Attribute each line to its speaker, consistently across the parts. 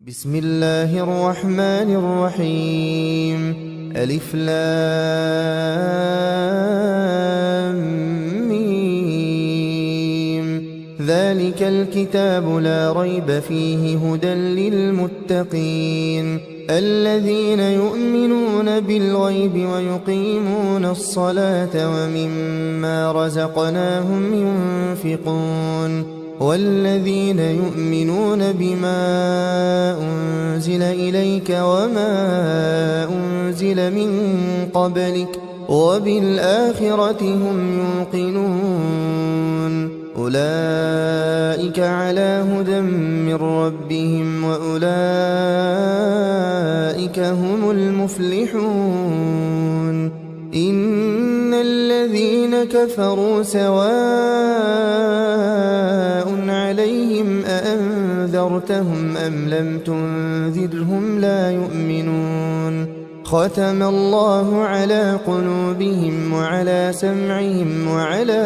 Speaker 1: بسم الله الرحمن الرحيم. ألف لام ميم. ذلك الكتاب لا ريب فيه هدى للمتقين الذين يؤمنون بالغيب ويقيمون الصلاة ومما رزقناهم ينفقون والذين يؤمنون بما أنزل إليك وما أنزل من قبلك وبالآخرة هم يوقنون أولئك على هدى من ربهم وأولئك هم المفلحون. إن الذين كفروا سواء عليهم أأنذرتهم أم لم تنذرهم لا يؤمنون. ختم الله على قلوبهم وعلى سمعهم وعلى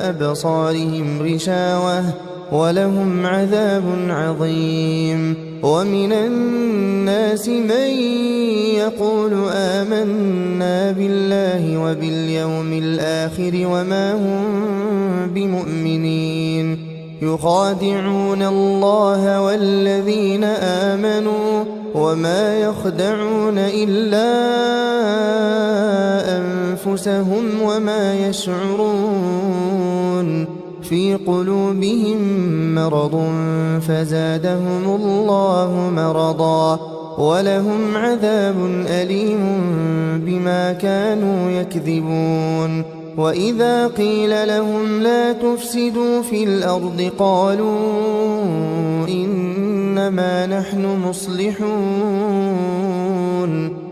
Speaker 1: أبصارهم غشاوة ولهم عذاب عظيم. ومن الناس من يقول آمنا بالله وباليوم الآخر وما هم بمؤمنين يخادعون الله والذين آمنوا وما يخدعون إلا أنفسهم وما يشعرون. في قلوبهم مرض فزادهم الله مرضا ولهم عذاب أليم بما كانوا يكذبون. وإذا قيل لهم لا تفسدوا في الأرض قالوا إنما نحن مصلحون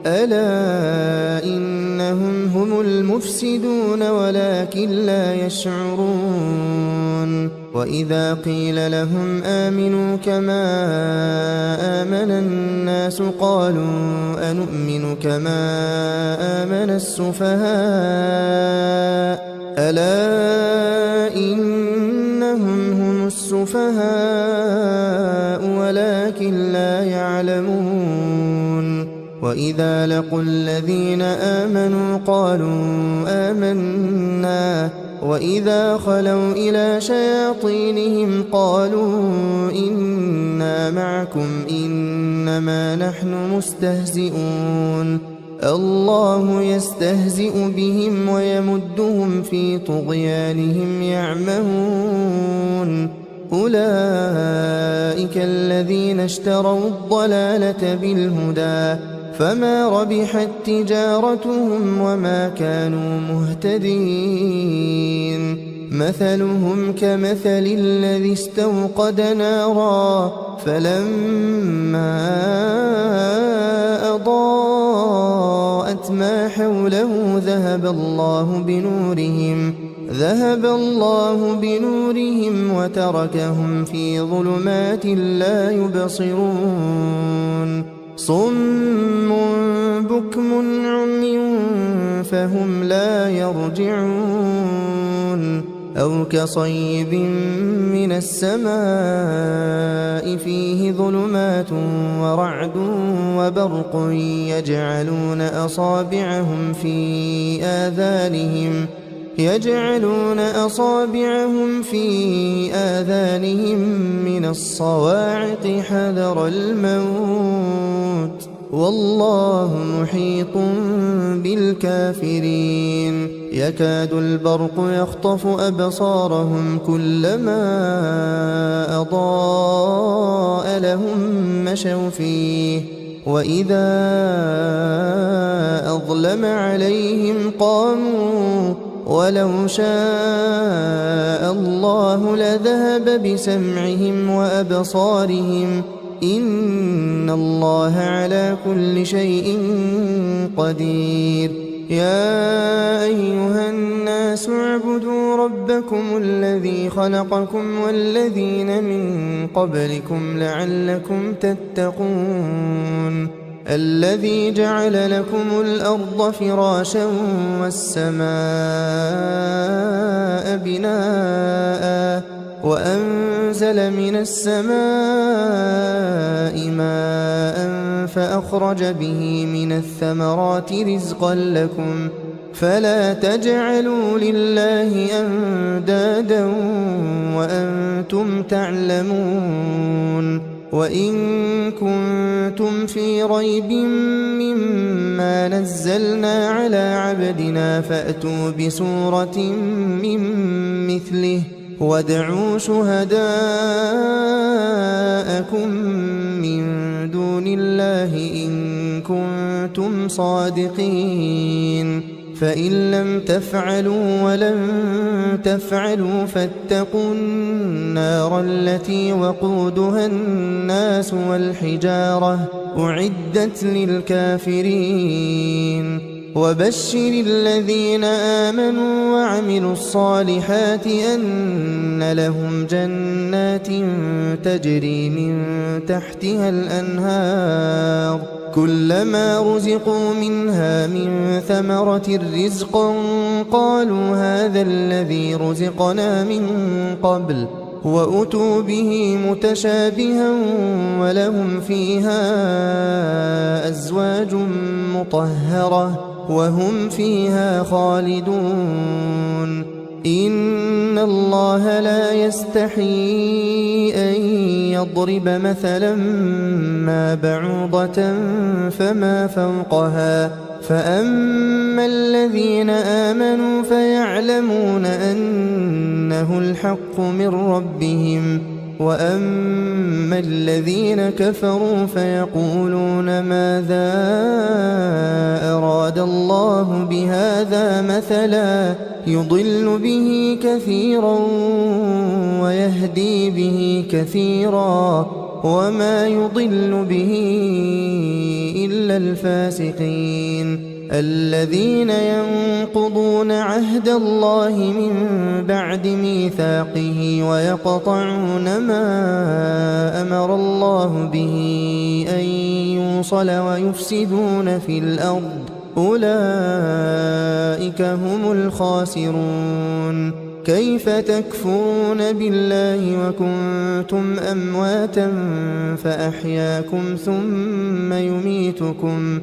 Speaker 1: ألا إنهم هم المفسدون ولكن لا يشعرون. وإذا قيل لهم آمنوا كما آمن الناس قالوا أنؤمن كما آمن السفهاء ألا إنهم هم السفهاء ولكن لا يعلمون. وإذا لقوا الذين آمنوا قالوا آمنا وإذا خلوا إلى شياطينهم قالوا إنا معكم إنما نحن مستهزئون. الله يستهزئ بهم ويمدهم في طغيانهم يعمهون. أولئك الذين اشتروا الضلالة بالهدى فما ربحت تجارتهم وما كانوا مهتدين. مثلهم كمثل الذي استوقد نارا فلما أضاءت ما حوله ذهب الله بنورهم وتركهم في ظلمات لا يبصرون. صم بكم عمي فهم لا يرجعون. أو كصيب من السماء فيه ظلمات ورعد وبرق يجعلون أصابعهم في آذانهم من الصواعق حذر الموت والله محيط بالكافرين. يكاد البرق يخطف أبصارهم كلما أضاء لهم مشوا فيه وإذا أظلم عليهم قاموا ولو شاء الله لذهب بسمعهم وأبصارهم إن الله على كل شيء قدير. يا أيها الناس اعبدوا ربكم الذي خلقكم والذين من قبلكم لعلكم تتقون. الذي جعل لكم الأرض فراشا والسماء بناء وأنزل من السماء فأخرج به من الثمرات رزقا لكم فلا تجعلوا لله أندادا وأنتم تعلمون وإن كنتم في ريب مما نزلنا على عبدنا فأتوا بسورة من مثله وادعوا شهداءكم من دون الله إن كنتم صادقين فإن لم تفعلوا ولن تفعلوا فاتقوا النار التي وقودها الناس والحجارة أعدت للكافرين وبشر الذين آمنوا وعملوا الصالحات أن لهم جنات تجري من تحتها الأنهار كلما رزقوا منها من ثمرة رزقا قالوا هذا الذي رزقنا من قبل وأتوا به متشابها ولهم فيها أزواج مطهرة وهم فيها خالدون إن الله لا يستحيي أن يضرب مثلا ما بعوضة فما فوقها فأما الذين آمنوا فيعلمون أنه الحق من ربهم وأما الذين كفروا فيقولون ماذا أراد الله بهذا مثلا يضل به كثيرا ويهدي به كثيرا وما يضل به إلا الفاسقين الذين ينقضون عهد الله من بعد ميثاقه ويقطعون ما أمر الله به أن يوصل ويفسدون في الأرض أولئك هم الخاسرون كيف تكفرون بالله وكنتم أمواتا فأحياكم ثم يميتكم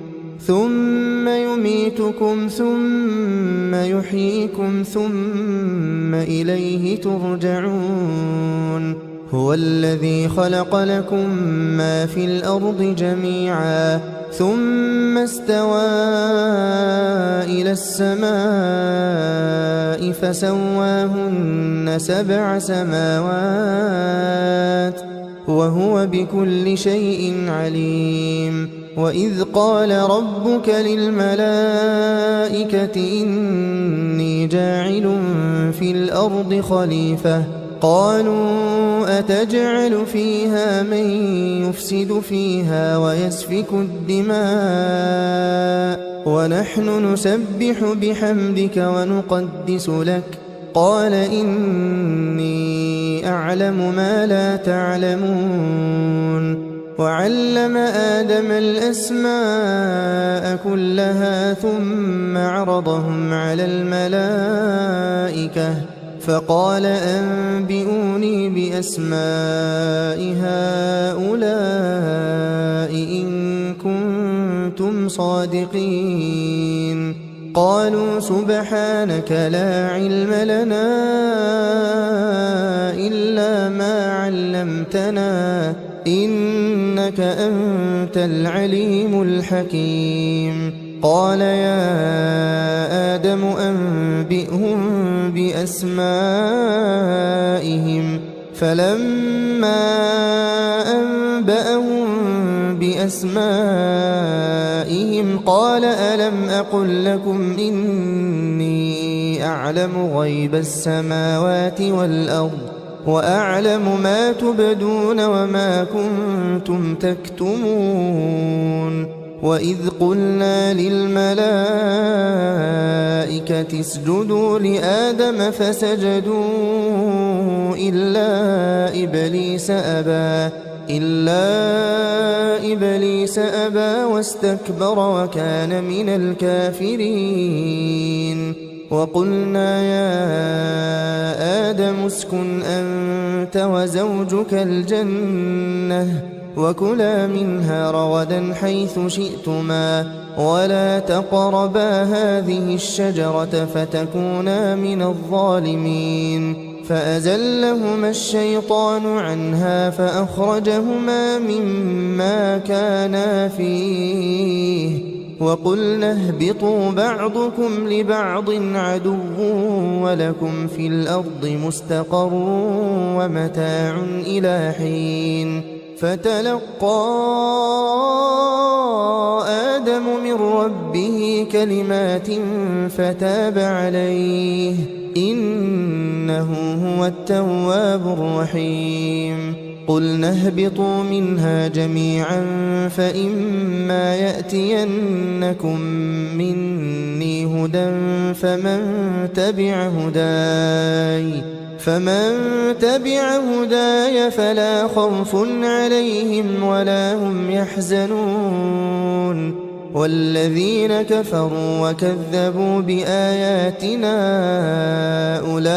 Speaker 1: ثم يحييكم ثم إليه ترجعون هو الذي خلق لكم ما في الأرض جميعا ثم استوى إلى السماء فسواهن 7 سماوات وهو بكل شيء عليم وإذ قال ربك للملائكة إني جاعل في الأرض خليفة قالوا أتجعل فيها من يفسد فيها ويسفك الدماء ونحن نسبح بحمدك ونقدس لك قال إني أعلم ما لا تعلمون وعلم آدم الأسماء كلها ثم عرضهم على الملائكة فقال أنبئوني بأسماء هؤلاء إن كنتم صادقين قالوا سبحانك لا علم لنا إلا ما علمتنا إنك أنت العليم الحكيم قال يا آدم أنبئهم بأسمائهم فلما أنبأهم بأسمائهم قال ألم أقل لكم إني أعلم غيب السماوات والأرض وأعلم ما تبدون وما كنتم تكتمون وإذ قلنا للملائكة اسجدوا لآدم فسجدوا إلا إبليس أبى واستكبر وكان من الكافرين وقلنا يا آدم اسكن أنت وزوجك الجنة وكلا منها رغدا حيث شئتما ولا تقربا هذه الشجرة فتكونا من الظالمين فأزلهما الشيطان عنها فأخرجهما مما كانا فيه وقلنا اهبطوا بعضكم لبعض عدو ولكم في الأرض مستقر ومتاع إلى حين فتلقى آدم من ربه كلمات فتاب عليه إنه هو التواب الرحيم قلنا اهبطوا منها جميعا فإما يأتينكم مني هدى فمن تبع هداي فلا خوف عليهم ولا هم يحزنون والذين كفروا وكذبوا بآياتنا أولئك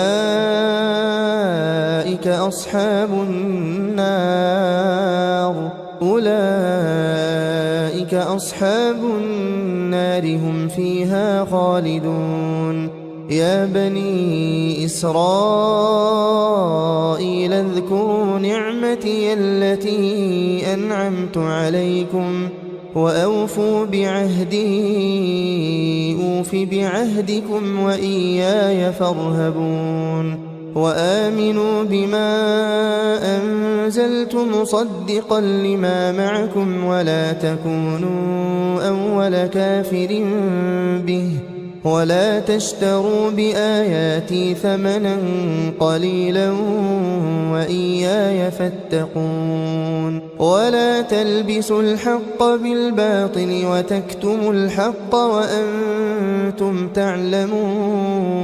Speaker 1: أصحاب النار هم فيها خالدون يا بني إسرائيل اذكروا نعمتي التي أنعمت عليكم وأوفوا بعهدي أوف بعهدكم وإياي فارهبون وآمنوا بما أنزلت مصدقا لما معكم ولا تكونوا أول كافر به ولا تشتروا بآياتي ثمنا قليلا وإياي فاتقون ولا تلبسوا الحق بالباطل وتكتموا الحق وأنتم تعلمون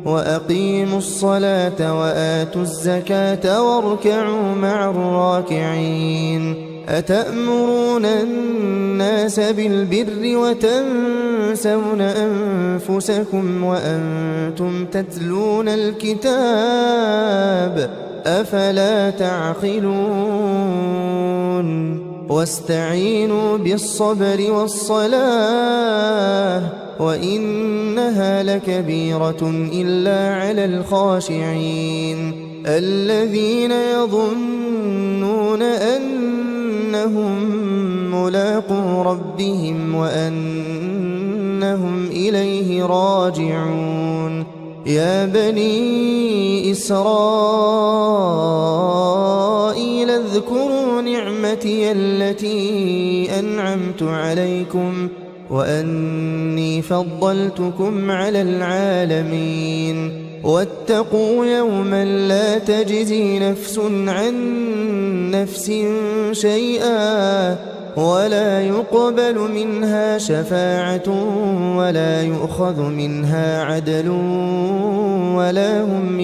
Speaker 1: وأقيموا الصلاة وآتوا الزكاة واركعوا مع الراكعين أتأمرون الناس بالبر وتنسون أنفسكم وأنتم تتلون الكتاب أفلا تعقلون واستعينوا بالصبر والصلاة وإنها لكبيرة إلا على الخاشعين الذين يظنون أنهم ملاقو ربهم وأنهم إليه راجعون يا بني إسرائيل اذكروا نعمتي التي أنعمت عليكم وأني فضلتكم على العالمين واتقوا يوما لا تجزي نفس عن نفس شيئا ولا يقبل منها شفاعة ولا يؤخذ منها عدل ولا هم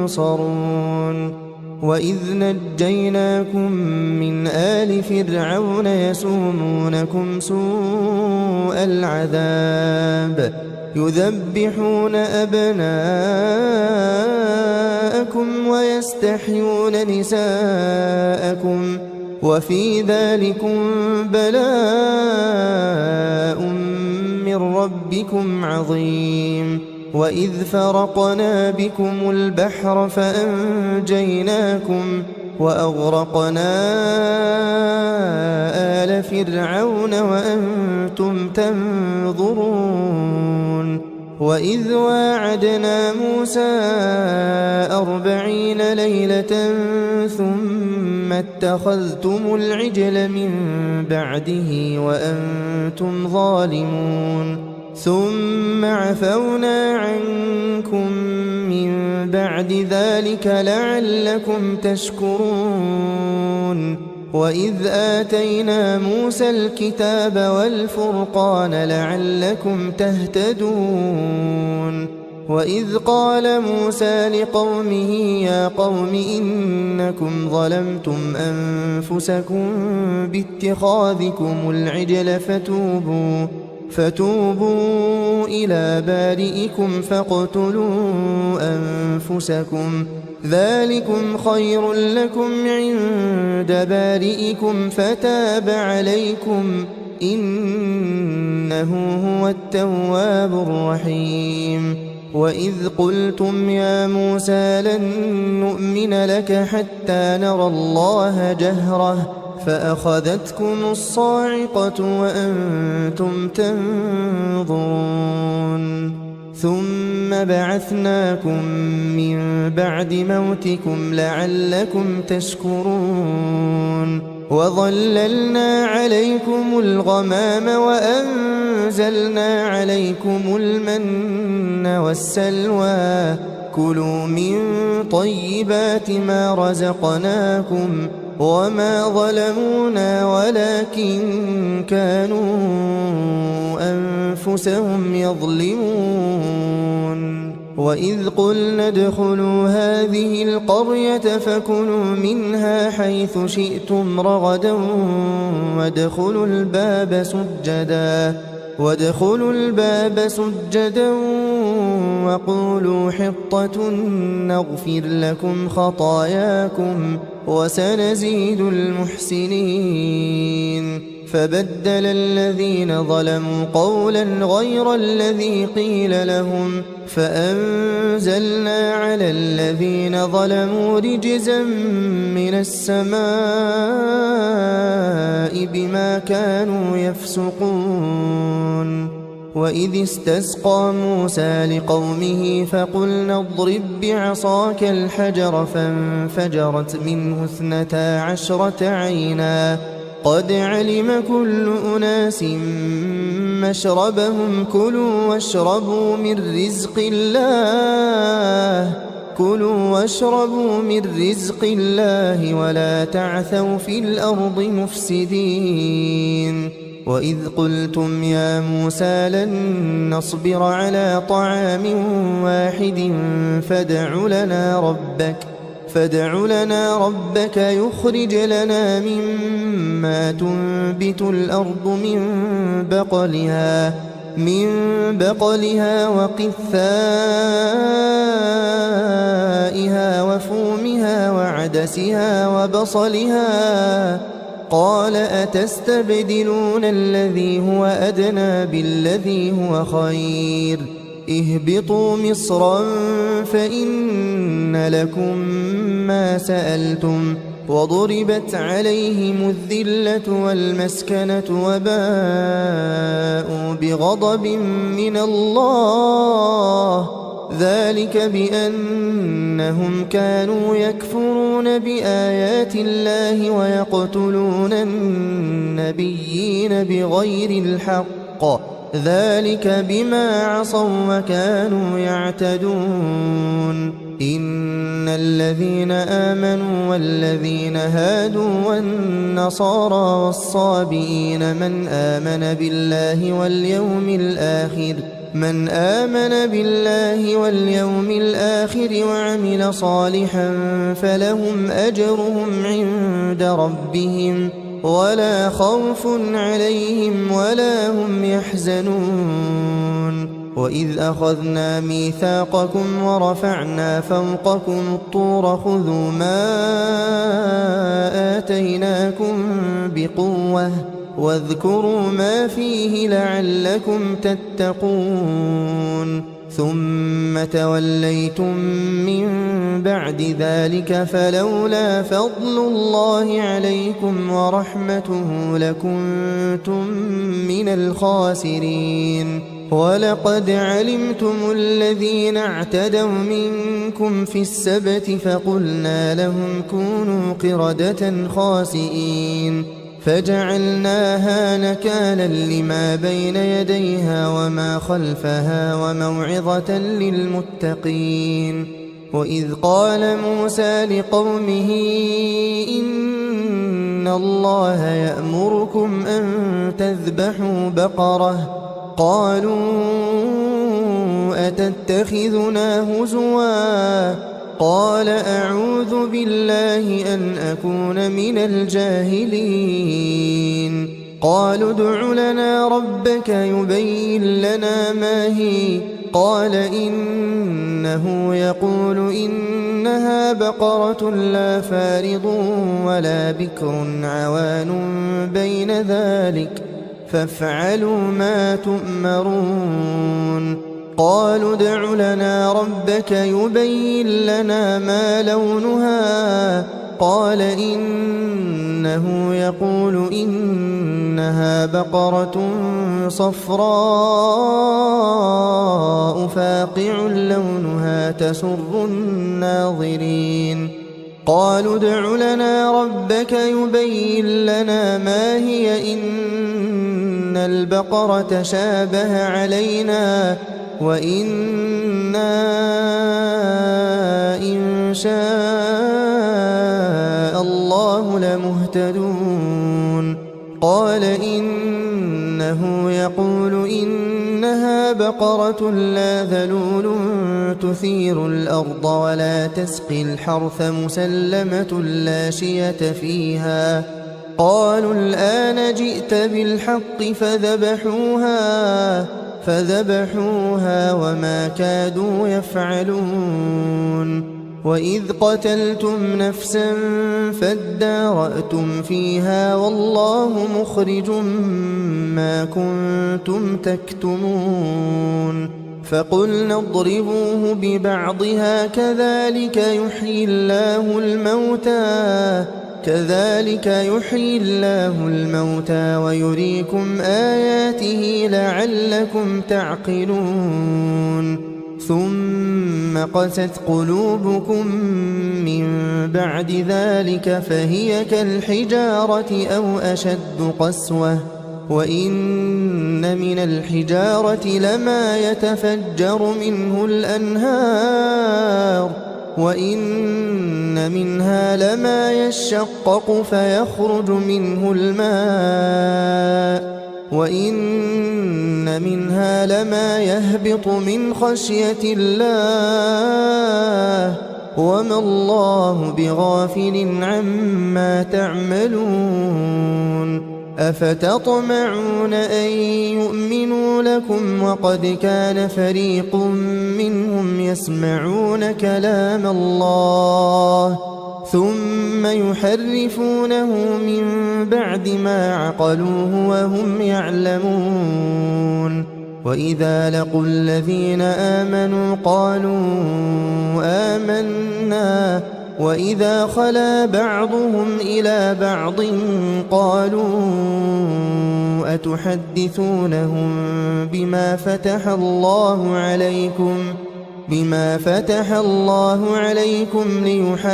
Speaker 1: ينصرون وإذ نجيناكم من آل فرعون يسومونكم سوء العذاب يذبحون أبناءكم ويستحيون نساءكم وفي ذلكم بلاء من ربكم عظيم وإذ فرقنا بكم البحر فأنجيناكم وأغرقنا آل فرعون وأنتم تنظرون وإذ واعدنا موسى 40 ليلة ثم اتخذتم العجل من بعده وأنتم ظالمون ثم عفونا عنكم من بعد ذلك لعلكم تشكرون وإذ آتينا موسى الكتاب والفرقان لعلكم تهتدون وإذ قال موسى لقومه يا قوم إنكم ظلمتم أنفسكم باتخاذكم العجل فتوبوا إلى بارئكم فاقتلوا أنفسكم ذلكم خير لكم عند بارئكم فتاب عليكم إنه هو التواب الرحيم وإذ قلتم يا موسى لن نؤمن لك حتى نرى الله جهرة فأخذتكم الصاعقة وأنتم تنظرون ثم بعثناكم من بعد موتكم لعلكم تشكرون وظللنا عليكم الغمام وأنزلنا عليكم المن والسلوى كلوا من طيبات ما رزقناكم وما ظلمونا ولكن كانوا أنفسهم يظلمون وإذ قلنا ادخلوا هذه القرية فكلوا منها حيث شئتم رغدا وادخلوا الباب سجدا وقولوا حطة نغفر لكم خطاياكم وسنزيد المحسنين فبدل الذين ظلموا قولا غير الذي قيل لهم فأنزلنا على الذين ظلموا رجزا من السماء بما كانوا يفسقون وإذ استسقى موسى لقومه فقلنا اضرب بعصاك الحجر فانفجرت منه 12 عينا قد علم كل أناس مشربهم كلوا واشربوا من رزق الله ولا تعثوا في الأرض مفسدين وإذ قلتم يا موسى لن نصبر على طعام واحد فادع لنا ربك يخرج لنا مما تنبت الأرض من بقلها وقثائها وفومها وعدسها وبصلها قال أتستبدلون الذي هو أدنى بالذي هو خير اهبطوا مصرا فإن لكم ما سألتم وضربت عليهم الذلة والمسكنة وباءوا بغضب من الله ذلك بأنهم كانوا يكفرون بآيات الله ويقتلون النبيين بغير الحق ذلك بما عصوا وكانوا يعتدون إن الذين آمنوا والذين هادوا والنصارى والصابئين من آمن بالله واليوم الآخر وعمل صالحا فلهم أجرهم عند ربهم ولا خوف عليهم ولا هم يحزنون وإذ أخذنا ميثاقكم ورفعنا فوقكم الطور خذوا ما آتيناكم بقوة واذكروا ما فيه لعلكم تتقون ثم توليتم من بعد ذلك فلولا فضل الله عليكم ورحمته لكنتم من الخاسرين ولقد علمتم الذين اعتدوا منكم في السبت فقلنا لهم كونوا قردة خاسئين فجعلناها نكالا لما بين يديها وما خلفها وموعظة للمتقين وإذ قال موسى لقومه إن الله يأمركم أن تذبحوا بقرة قالوا أتتخذنا هزوا قال أعوذ بالله أن أكون من الجاهلين قالوا ادع لنا ربك يبين لنا ما هي قال إنه يقول إنها بقرة لا فارض ولا بكر عوان بين ذلك فافعلوا ما تؤمرون قالوا ادع لنا ربك يبين لنا ما لونها قال إنه يقول إنها بقرة صفراء فاقع لونها تسر الناظرين قالوا ادع لنا ربك يبين لنا ما هي إن البقرة شابه علينا وإنا إن شاء الله لمهتدون قال إنه يقول إنها بقرة لا ذلول تثير الأرض ولا تسقي الحرث مسلمة لا شية فيها قالوا الآن جئت بالحق فذبحوها وما كادوا يفعلون وإذ قتلتم نفسا فادارأتم فيها والله مخرج ما كنتم تكتمون فقلنا اضربوه ببعضها كذلك يحيي الله الموتى ويريكم آياته لعلكم تعقلون ثم قست قلوبكم من بعد ذلك فهي كالحجارة أو أشد قسوة وإن من الحجارة لما يتفجر منه الأنهار وإن منها لما يشقق فيخرج منه الماء وإن منها لما يهبط من خشية الله وما الله بغافل عما تعملون أفتطمعون أن يؤمنوا لكم وقد كان فريق منهم يسمعون كلام الله ثم يحرفونه من بعد ما عقلوه وهم يعلمون وإذا لقوا الذين آمنوا قالوا آمنا وإذا خلا بعضهم إلى بعض قالوا أتحدثونهم بما فتح الله عليكم ليحاجوكم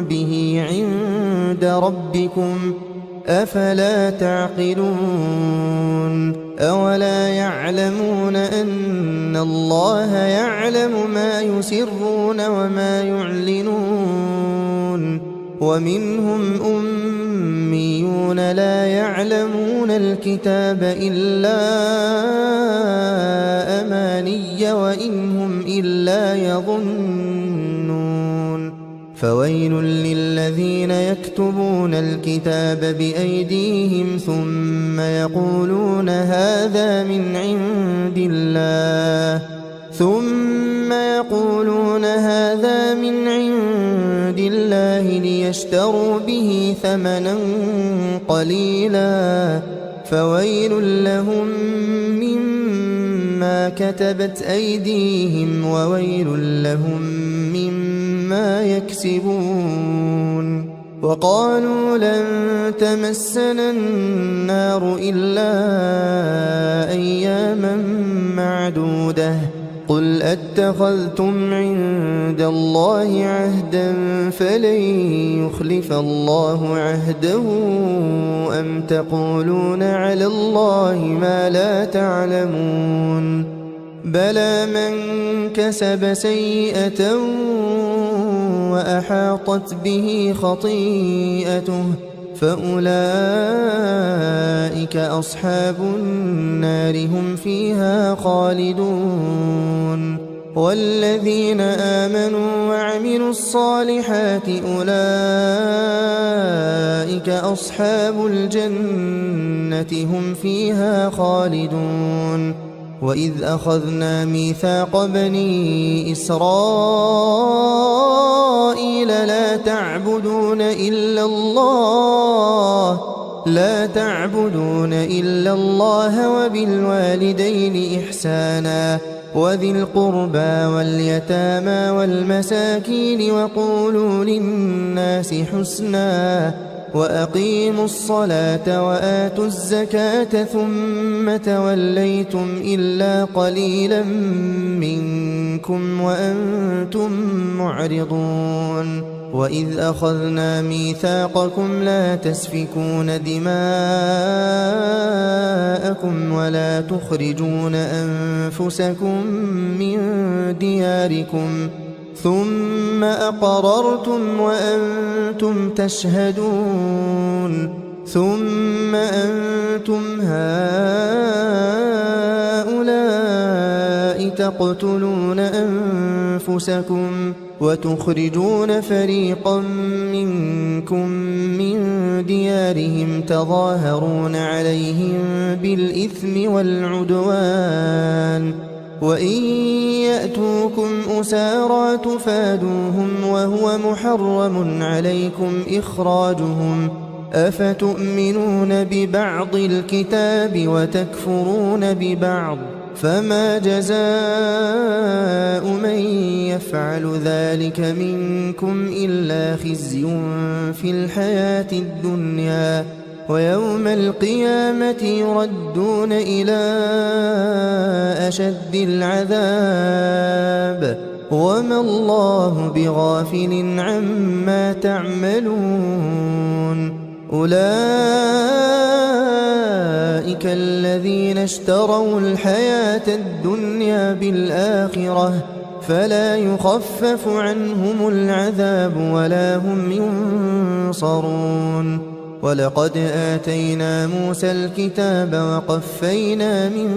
Speaker 1: به عند ربكم أفلا تعقلون أولا يعلمون أن الله يعلم ما يسرون وما يعلنون ومنهم أميون لا يعلمون الكتاب إلا أماني وإن هم إلا يظنون فويل للذين يكتبون الكتاب بأيديهم ثم يقولون هذا من عند الله ليشتروا به ثمنا قليلا فويل لهم مما كتبت أيديهم وويل لهم مما يكسبون وقالوا لن تمسنا النار إلا أياما معدودة قل أتخذتم عند الله عهدا فلن يخلف الله عهده أم تقولون على الله ما لا تعلمون بلى من كسب سيئة وأحاطت به خطيئته فأولئك أصحاب النار هم فيها خالدون والذين آمنوا وعملوا الصالحات أولئك أصحاب الجنة هم فيها خالدون. وإذ أخذنا ميثاق بني إسرائيل لا تعبدون إلا الله وبالوالدين إحسانا وذي القربى واليتامى والمساكين وقولوا للناس حسنا وأقيموا الصلاة وآتوا الزكاة ثم توليتم إلا قليلا منكم وأنتم معرضون. وإذ أخذنا ميثاقكم لا تسفكون دماءكم ولا تخرجون أنفسكم من دياركم ثم أقررتم وأنتم تشهدون ثم أنتم هؤلاء تقتلون أنفسكم وتخرجون فريقا منكم من ديارهم تظاهرون عليهم بالإثم والعدوان وإن يأتوكم أسارى تفادوهم وهو محرم عليكم إخراجهم أفتؤمنون ببعض الكتاب وتكفرون ببعض فما جزاء من يفعل ذلك منكم إلا خزي في الحياة الدنيا ويوم القيامة يردون إلى أشد العذاب وما الله بغافل عما تعملون. أولئك الذين اشتروا الحياة الدنيا بالآخرة فلا يخفف عنهم العذاب ولا هم ينصرون. ولقد آتينا موسى الكتاب وقفينا من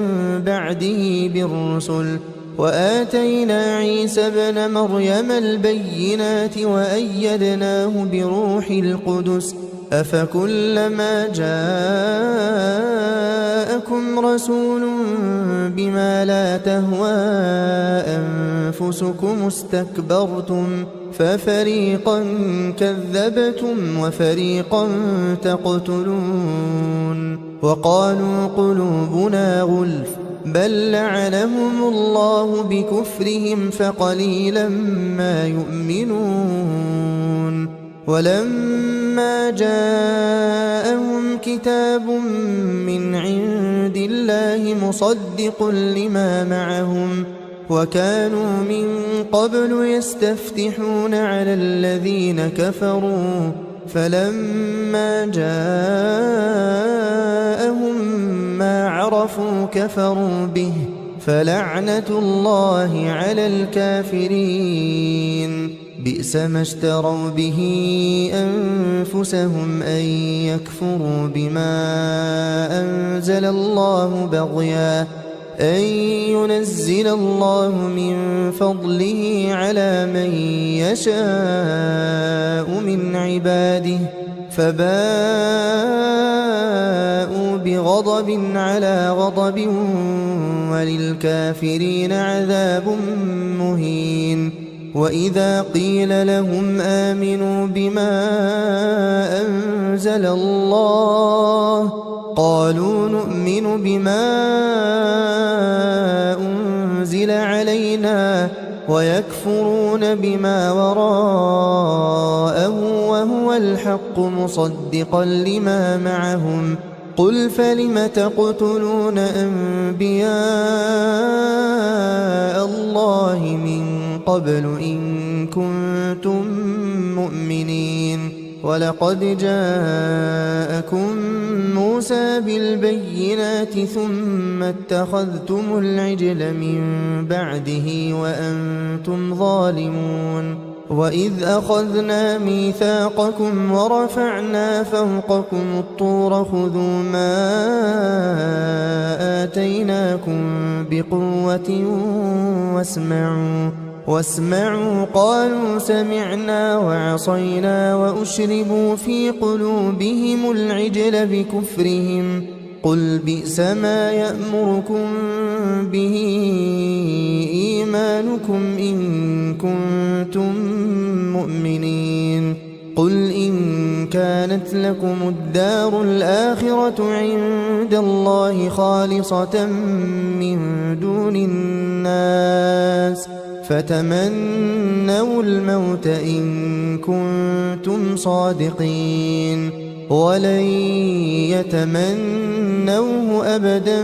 Speaker 1: بعده بالرسل وآتينا عيسى ابن مريم البينات وأيدناه بروح القدس أفكلما جاءكم رسول بما لا تهوى أنفسكم استكبرتم ففريقا كذبتم وفريقا تقتلون. وقالوا قلوبنا غلف بل لعنهم الله بكفرهم فقليلا ما يؤمنون. ولما جاءهم كتاب من عند الله مصدق لما معهم وكانوا من قبل يستفتحون على الذين كفروا فلما جاءهم ما عرفوا كفروا به فلعنة الله على الكافرين. بئس ما اشتروا به أنفسهم أن يكفروا بما أنزل الله بغيا أن ينزل الله من فضله على من يشاء من عباده فباءوا بغضب على غضب وللكافرين عذاب مهين. وإذا قيل لهم آمنوا بما أنزل الله قالوا نؤمن بما أنزل علينا ويكفرون بما وراءه وهو الحق مصدقا لما معهم قل فلم تقتلون أنبياء الله من قبل إن كنتم مؤمنين. ولقد جاءكم موسى بالبينات ثم اتخذتم العجل من بعده وأنتم ظالمون. وإذ أخذنا ميثاقكم ورفعنا فوقكم الطور خذوا ما آتيناكم بقوة واسمعوا قالوا سمعنا وعصينا وأشربوا في قلوبهم العجل بكفرهم قل بئس ما يأمركم به إيمانكم إن كنتم مؤمنين قل إن كانت لكم الدار الآخرة عند الله خالصة من دون الناس فتمنوا الموت إن كنتم صادقين ولن يتمنوه أبدا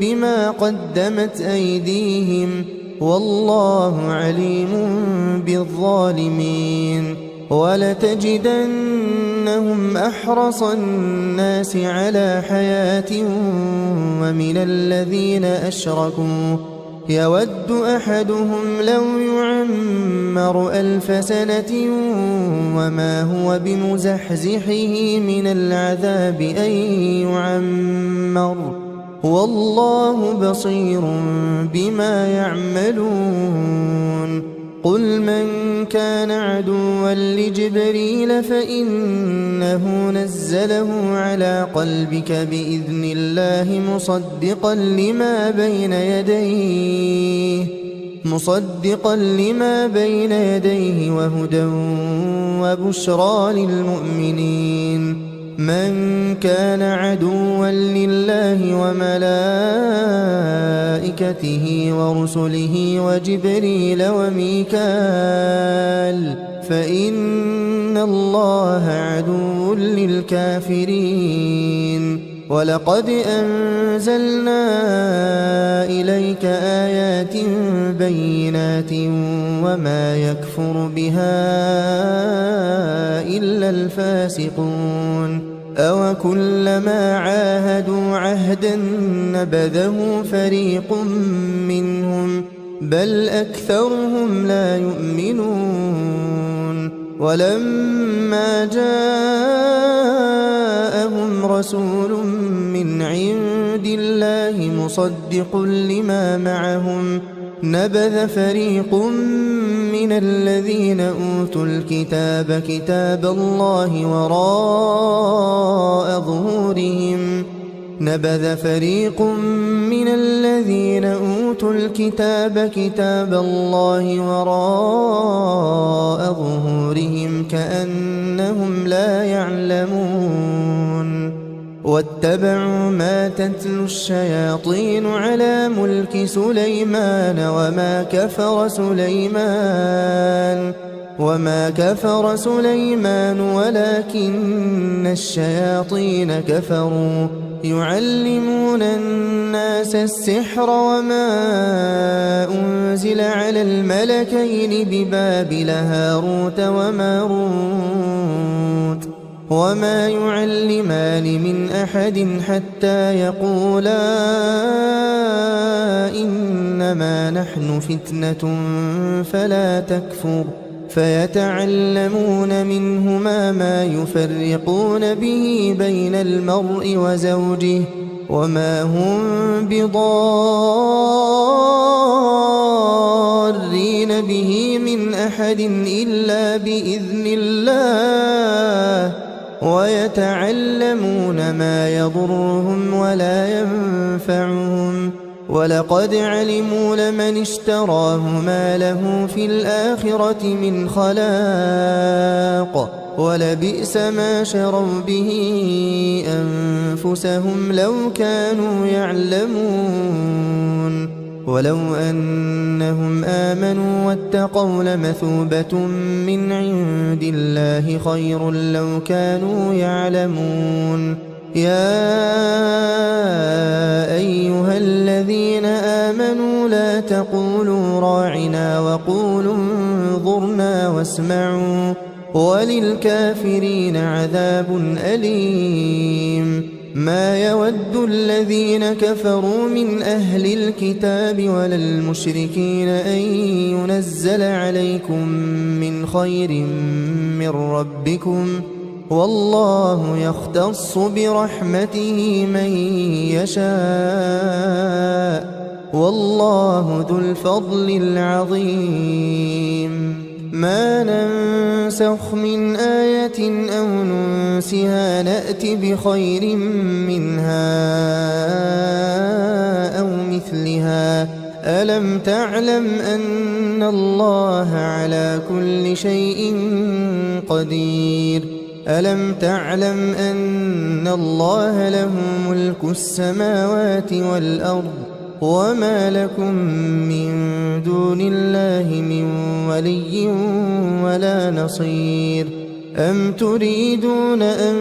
Speaker 1: بما قدمت أيديهم والله عليم بالظالمين ولتجدنهم أحرص الناس على حياة ومن الذين أشركوا يود أحدهم لو يعمر 1000 سنة وما هو بمزحزحه من العذاب أن يعمر والله بصير بما يعملون قل من كان عدوا لجبريل فإنه نزله على قلبك بإذن الله مصدقا لما بين يديه وهدى وبشرى للمؤمنين من كان عدوا لله وملائكته ورسله وجبريل وميكال فإن الله عدو للكافرين ولقد أنزلنا إليك آيات بينات وما يكفر بها إلا الفاسقون أوكلما عاهدوا عهدا نبذه فريق منهم بل أكثرهم لا يؤمنون ولما جاءهم رسول من عند الله مصدق لما معهم نبذ فريق من الذين أوتوا الكتاب كتاب الله وراء ظهورهم نبذ فريق من الذين أوتوا الكتاب كتاب الله وراء ظهورهم كأنهم لا يعلمون واتبعوا ما تتلو الشياطين على ملك سليمان وما كفر سليمان ولكن الشياطين كفروا يعلمون الناس السحر وما أنزل على الملكين ببابل هاروت وماروت وما يعلمان من أحد حتى يقولا إنما نحن فتنة فلا تكفر فيتعلمون منهما ما يفرقون به بين المرء وزوجه وما هم بضارين به من أحد إلا بإذن الله ويتعلمون ما يضرهم ولا ينفعهم ولقد علموا لمن اشتراه ما له في الآخرة من خلاق ولبئس ما شروا به أنفسهم لو كانوا يعلمون ولو أنهم آمنوا واتقوا لمثوبة من عند الله خير لو كانوا يعلمون يا أيها الذين آمنوا لا تقولوا راعنا وقولوا انظرنا واسمعوا وللكافرين عذاب أليم ما يود الذين كفروا من أهل الكتاب ولا المشركين أن ينزل عليكم من خير من ربكم والله يختص برحمته من يشاء والله ذو الفضل العظيم ما ننسخ من آية أو ننسها نأت بخير منها أو مثلها ألم تعلم أن الله على كل شيء قدير ألم تعلم أن الله له ملك السماوات والأرض وما لكم من دون الله من ولي ولا نصير أم تريدون أن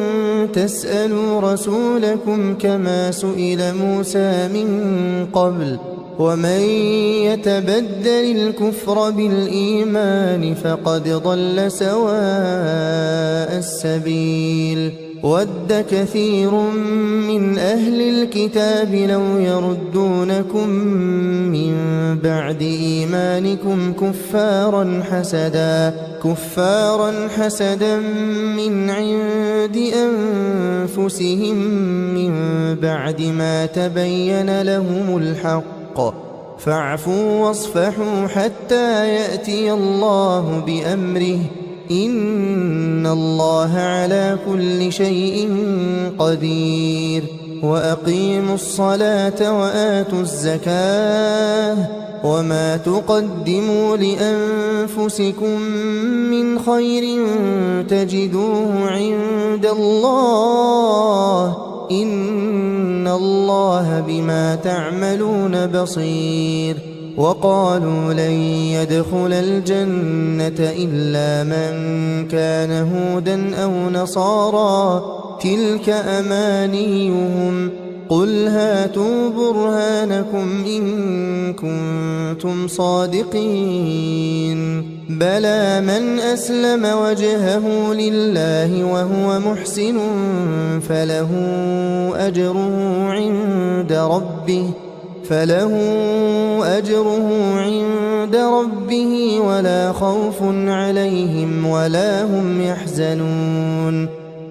Speaker 1: تسألوا رسولكم كما سئل موسى من قبل ومن يتبدل الكفر بالإيمان فقد ضل سواء السبيل ود كثير من أهل الكتاب لو يردونكم من بعد إيمانكم كفارا حسدا من عند أنفسهم من بعد ما تبين لهم الحق فاعفوا واصفحوا حتى يأتي الله بأمره إن الله على كل شيء قدير وأقيموا الصلاة وآتوا الزكاة وما تقدموا لأنفسكم من خير تجدوه عند الله إن الله بما تعملون بصير وقالوا لن يدخل الجنة إلا من كان هودا أو نصارى تلك أمانيهم قل هاتوا برهانكم إن كنتم صادقين بلى من أسلم وجهه لله وهو محسن فله أجره عند ربه ولا خوف عليهم ولا هم يحزنون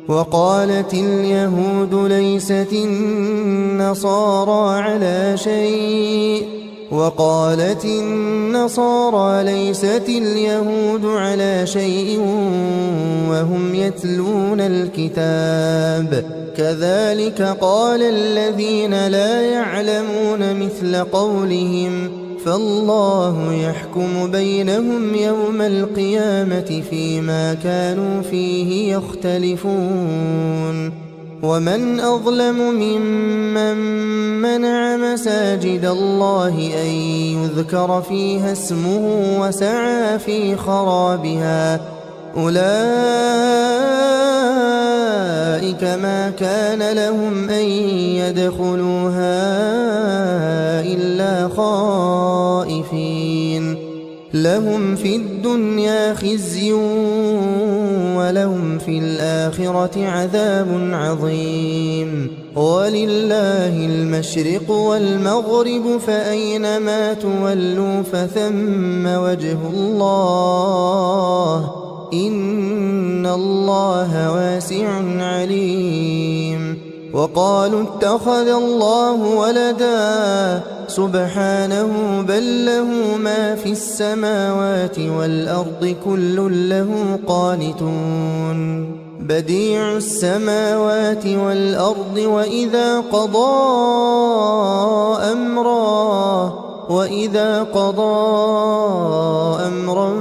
Speaker 1: وقالت اليهود ليست النصارى على شيء وقالت النصارى ليست اليهود على شيء وهم يتلون الكتاب كذلك قال الذين لا يعلمون مثل قولهم فالله يحكم بينهم يوم القيامة فيما كانوا فيه يختلفون ومن أظلم ممن منع مساجد الله أن يذكر فيها اسمه وسعى في خرابها أولئك ما كان لهم أن يدخلوها إلا خائفين لهم في الدنيا خزي ولهم في الآخرة عذاب عظيم ولله المشرق والمغرب فأينما تولوا فثم وجه الله إن الله واسع عليم وقالوا اتخذ الله ولدا سبحانه بل له ما في السماوات والأرض كل له قانتون بديع السماوات والأرض وإذا قضى أمرا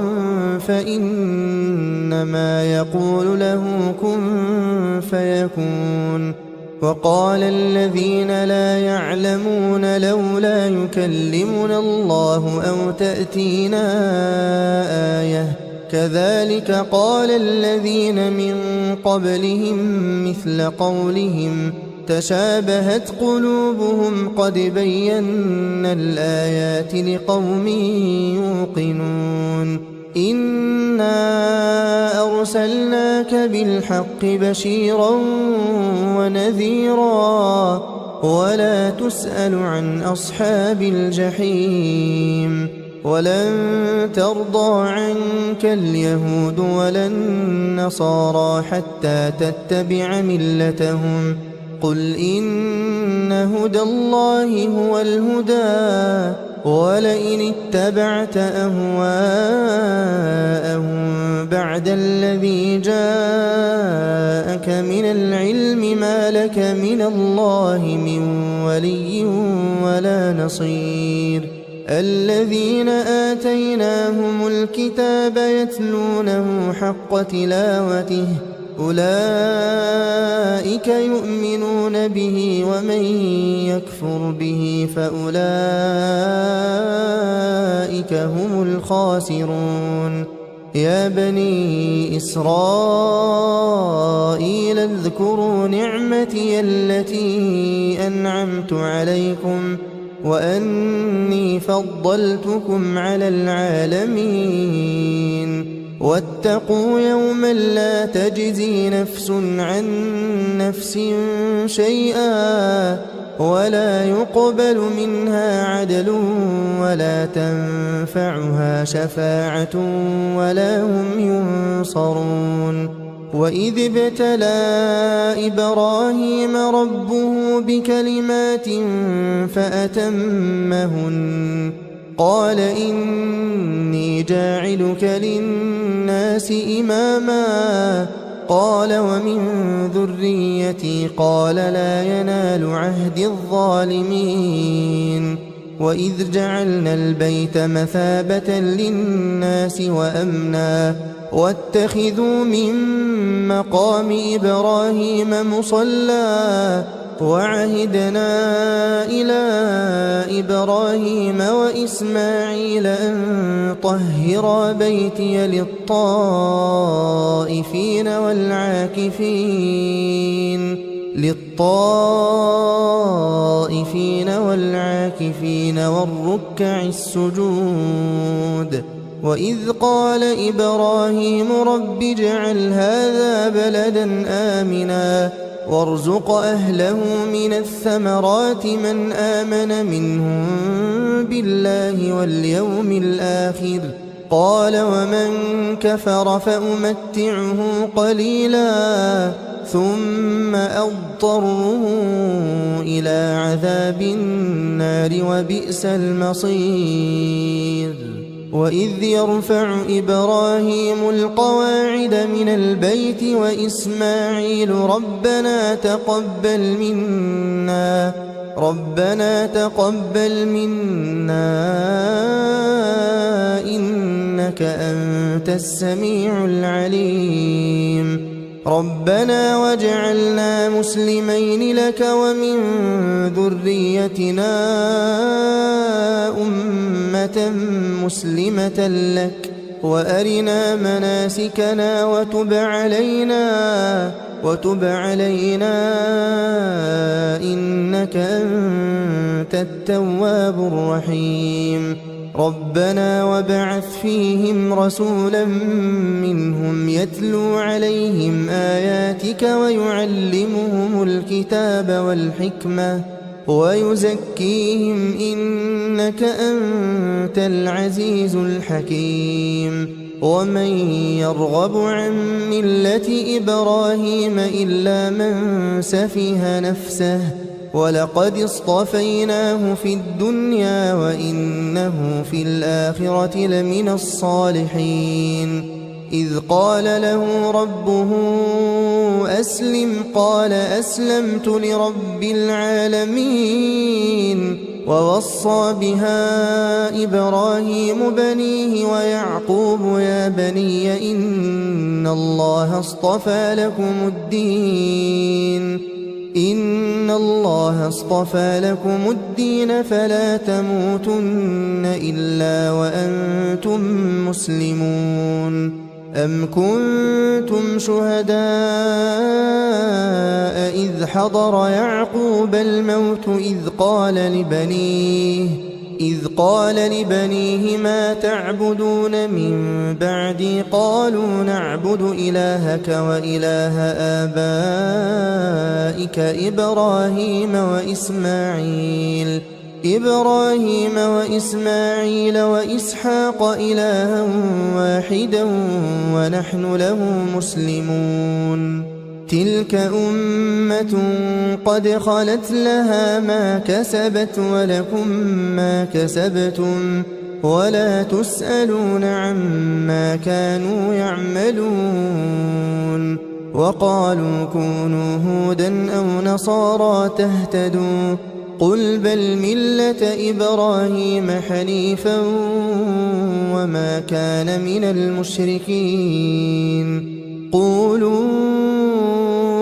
Speaker 1: فإنما يقول له كن فيكون وقال الذين لا يعلمون لولا يكلمنا الله أو تأتينا آية كذلك قال الذين من قبلهم مثل قولهم تشابهت قلوبهم قد بينا الآيات لقوم يوقنون إنا أرسلناك بالحق بشيرا ونذيرا ولا تسأل عن أصحاب الجحيم ولن ترضى عنك اليهود ولا النصارى حتى تتبع ملتهم قل إن هدى الله هو الهدى ولئن اتبعت أهواءهم بعد الذي جاءك من العلم ما لك من الله من ولي ولا نصير الذين آتيناهم الكتاب يتلونه حق تلاوته أولئك يؤمنون به ومن يكفر به فأولئك هم الخاسرون يا بني إسرائيل اذكروا نعمتي التي أنعمت عليكم وأني فضلتكم على العالمين واتقوا يوما لا تجزي نفس عن نفس شيئا ولا يقبل منها عدل ولا تنفعها شفاعة ولا هم ينصرون وإذ ابتلى إبراهيم ربه بكلمات فأتمهن قال إني جاعلك للناس إماما قال ومن ذريتي قال لا ينال عهد الظالمين وإذ جعلنا البيت مثابة للناس وأمنا واتخذوا من مقام إبراهيم مصلى وعهدنا إلى إبراهيم وإسماعيل أن طهرا بيتي للطائفين والعاكفين والركع السجود وإذ قال إبراهيم رب اجعل هذا بلدا آمنا وارزق أهله من الثمرات من آمن منهم بالله واليوم الآخر قال ومن كفر فأمتعه قليلا ثم أضطره إلى عذاب النار وبئس المصير وإذ يرفع إبراهيم القواعد من البيت وإسماعيل ربنا تقبل منا إنك أنت السميع العليم ربنا واجعلنا مسلمين لك ومن ذريتنا أمة مسلمة لك وأرنا مناسكنا وتب علينا إنك أنت التواب الرحيم ربنا وابعث فيهم رسولا منهم يتلو عليهم آياتك ويعلمهم الكتاب والحكمة ويزكيهم إنك أنت العزيز الحكيم ومن يرغب عن ملة إبراهيم إلا من سفه نفسه ولقد اصطفيناه في الدنيا وإنه في الآخرة لمن الصالحين إذ قال له ربه أسلم قال أسلمت لرب العالمين ووصى بها إبراهيم بنيه ويعقوب يا بني إن الله اصطفى لكم الدين فلا تموتن إلا وأنتم مسلمون أم كنتم شهداء إذ حضر يعقوب الموت إذ قال لبنيه إذ قال لبنيه ما تعبدون من بعدي قالوا نعبد إلهك وإله آبائك إبراهيم وإسماعيل وإسحاق إلها واحدا ونحن له مسلمون تلك أمة قد خلت لها ما كسبت ولكم ما كسبتم ولا تسألون عما كانوا يعملون وقالوا كونوا هودا أو نصارى تهتدوا قل بل ملة إبراهيم حنيفا وما كان من المشركين قولوا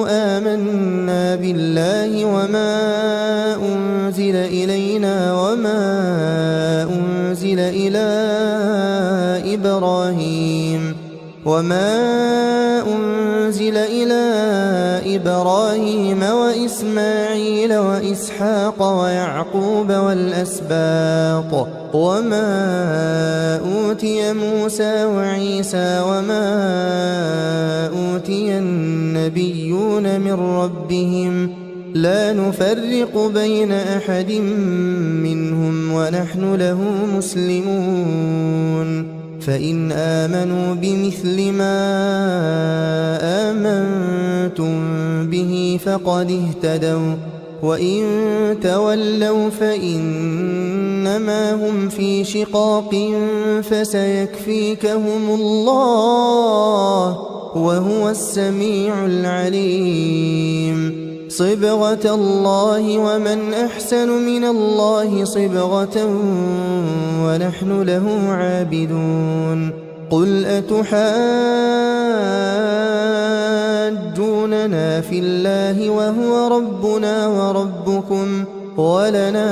Speaker 1: آمنا بالله وما أنزل إلينا وما أنزل إلى إبراهيم وإسماعيل وإسحاق ويعقوب والأسباط وما أوتي موسى وعيسى وما أوتي النبيون من ربهم لا نفرق بين أحد منهم ونحن له مسلمون فإن آمنوا بمثل ما آمنتم به فقد اهتدوا وإن تولوا فإنما هم في شقاق فسيكفيكهم الله وهو السميع العليم صبغة الله ومن أحسن من الله صبغة ونحن له عابدون قل أتحاجوننا في الله وهو ربنا وربكم ولنا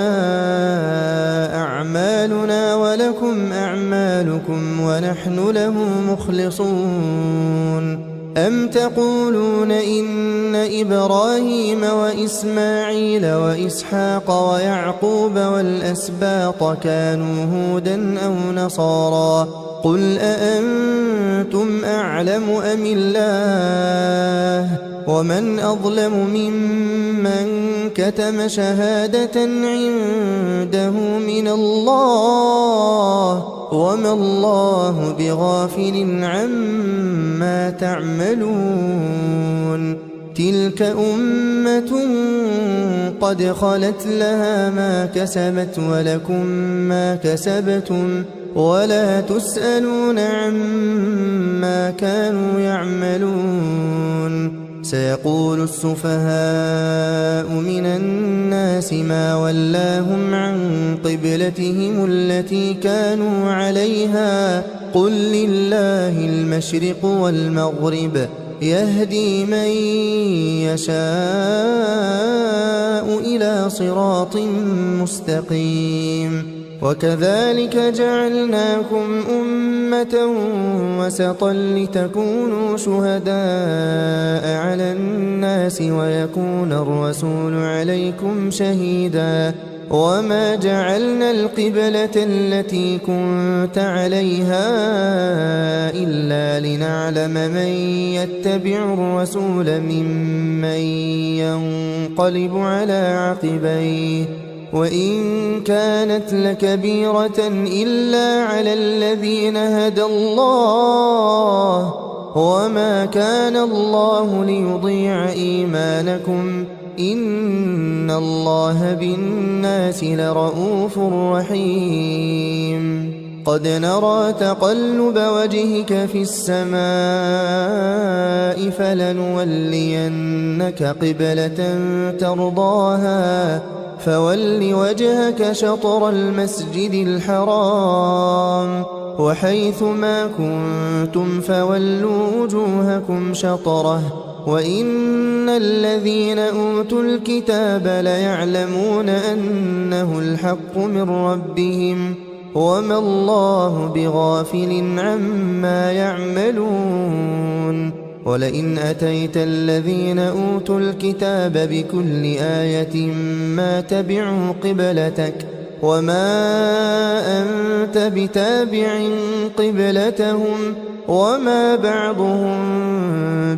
Speaker 1: أعمالنا ولكم أعمالكم ونحن له مخلصون أم تقولون إن إبراهيم وإسماعيل وإسحاق ويعقوب والأسباط كانوا هودا أو نصارى قل أأنتم أعلم أم الله ومن أظلم ممن كتم شهادة عنده من الله وما الله بغافل عما تعملون تلك أمة قد خلت لها ما كسبت ولكم ما كسبتم ولا تسألون عما كانوا يعملون سيقول السفهاء من الناس ما ولاهم عن قبلتهم التي كانوا عليها قل لله المشرق والمغرب يهدي من يشاء إلى صراط مستقيم وكذلك جعلناكم أمة وسطا لتكونوا شهداء على الناس ويكون الرسول عليكم شهيدا وما جعلنا القبلة التي كنت عليها إلا لنعلم من يتبع الرسول ممن ينقلب على عقبيه وإن كانت لكبيرة إلا على الذين هدى الله وما كان الله ليضيع إيمانكم إن الله بالناس لرؤوف رحيم قد نرى تقلب وجهك في السماء فلنولينك قبلة ترضاها فول وجهك شطر المسجد الحرام وحيث ما كنتم فولوا وجوهكم شطره وإن الذين أوتوا الكتاب ليعلمون أنه الحق من ربهم وما الله بغافل عما يعملون ولئن أتيت الذين أوتوا الكتاب بكل آية ما تبعوا قبلتك وما أنت بتابع قبلتهم وما بعضهم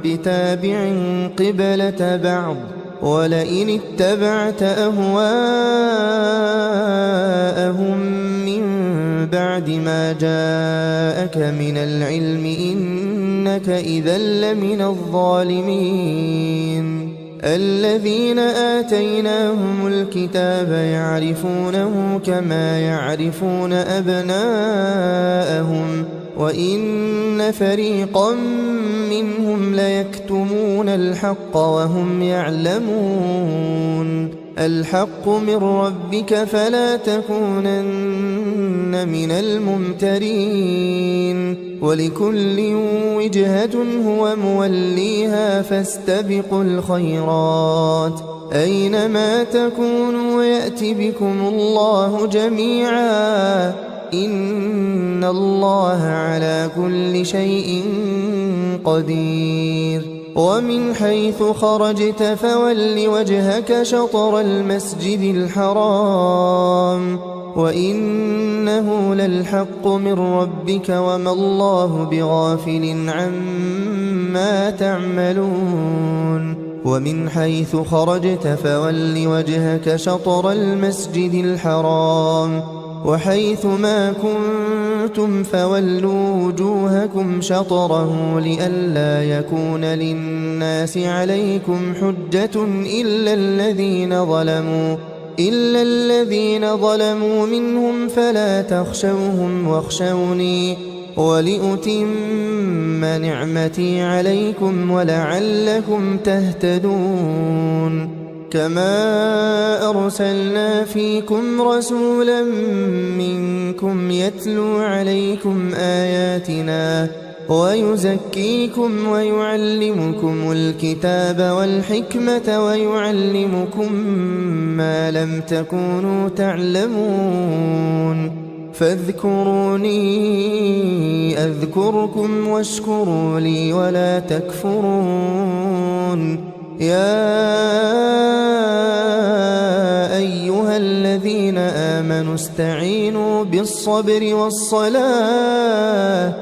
Speaker 1: بتابع قبلة بعض ولئن اتبعت أهواءهم من بعد ما جاءك من العلم إنك إذا لمن الظالمين الذين آتيناهم الكتاب يعرفونه كما يعرفون أبناءهم وإن فريقا منهم ليكتمون الحق وهم يعلمون الحق من ربك فلا تكونن من الممترين ولكل وجهة هو موليها فاستبقوا الخيرات أينما تكونوا يأت بكم الله جميعا إن الله على كل شيء قدير ومن حيث خرجت فول وجهك شطر المسجد الحرام وإنه للحق من ربك وما الله بغافل عما تعملون ومن حيث خرجت فول وجهك شطر المسجد الحرام وحيث ما كنتم فولوا وجوهكم شطره لئلا يكون للناس عليكم حجة إلا الذين ظلموا منهم فلا تخشوهم واخشوني ولأتم نعمتي عليكم ولعلكم تهتدون كما أرسلنا فيكم رسولا منكم يتلو عليكم آياتنا ويزكيكم ويعلمكم الكتاب والحكمة ويعلمكم ما لم تكونوا تعلمون فاذكروني أذكركم واشكروا لي ولا تكفرون يا أيها الذين آمنوا استعينوا بالصبر والصلاة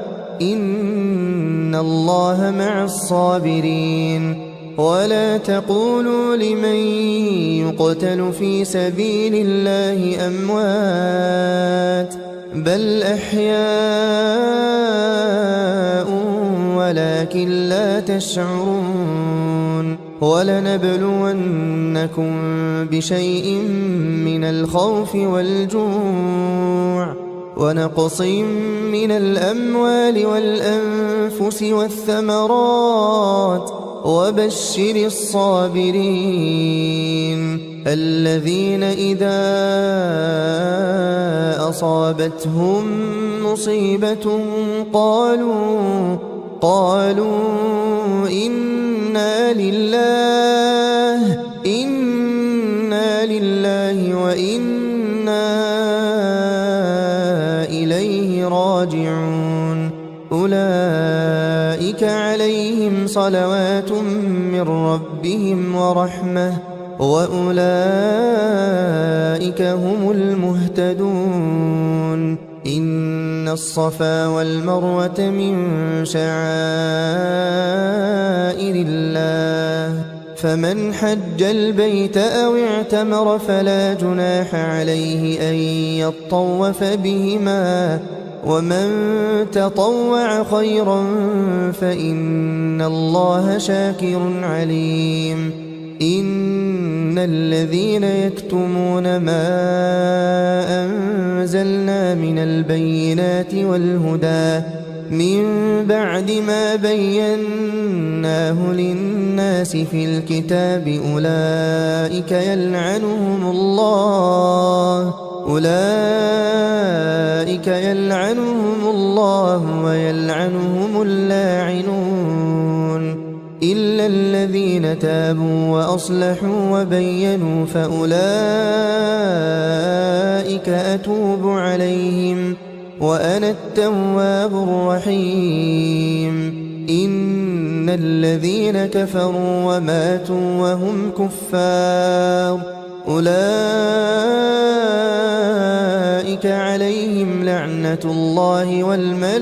Speaker 1: إن الله مع الصابرين ولا تقولوا لمن يقتل في سبيل الله أموات بل أحياء ولكن لا تشعرون ولنبلونكم بشيء من الخوف والجوع ونقص من الأموال والأنفس والثمرات وبشر الصابرين الذين إذا أصابتهم مصيبة قالوا إنا لله وإنا إليه راجعون أولئك عليهم صلوات من ربهم ورحمة وأولئك هم المهتدون إن الصفا والمروة من شعائر الله فمن حج البيت أو اعتمر فلا جناح عليه أن يطوف بهما ومن تطوع خيرا فإن الله شاكر عليم إن الذين يكتمون ما أنزلنا من البينات والهدى من بعد ما بيناه للناس في الكتاب أولئك يلعنهم الله ويلعنهم اللاعنون إلا الذين تابوا وأصلحوا وبينوا فأولئك أتوب عليهم وأنا التواب الرحيم إن الذين كفروا وماتوا وهم كفار أولئك عليهم لعنة الله والملائكة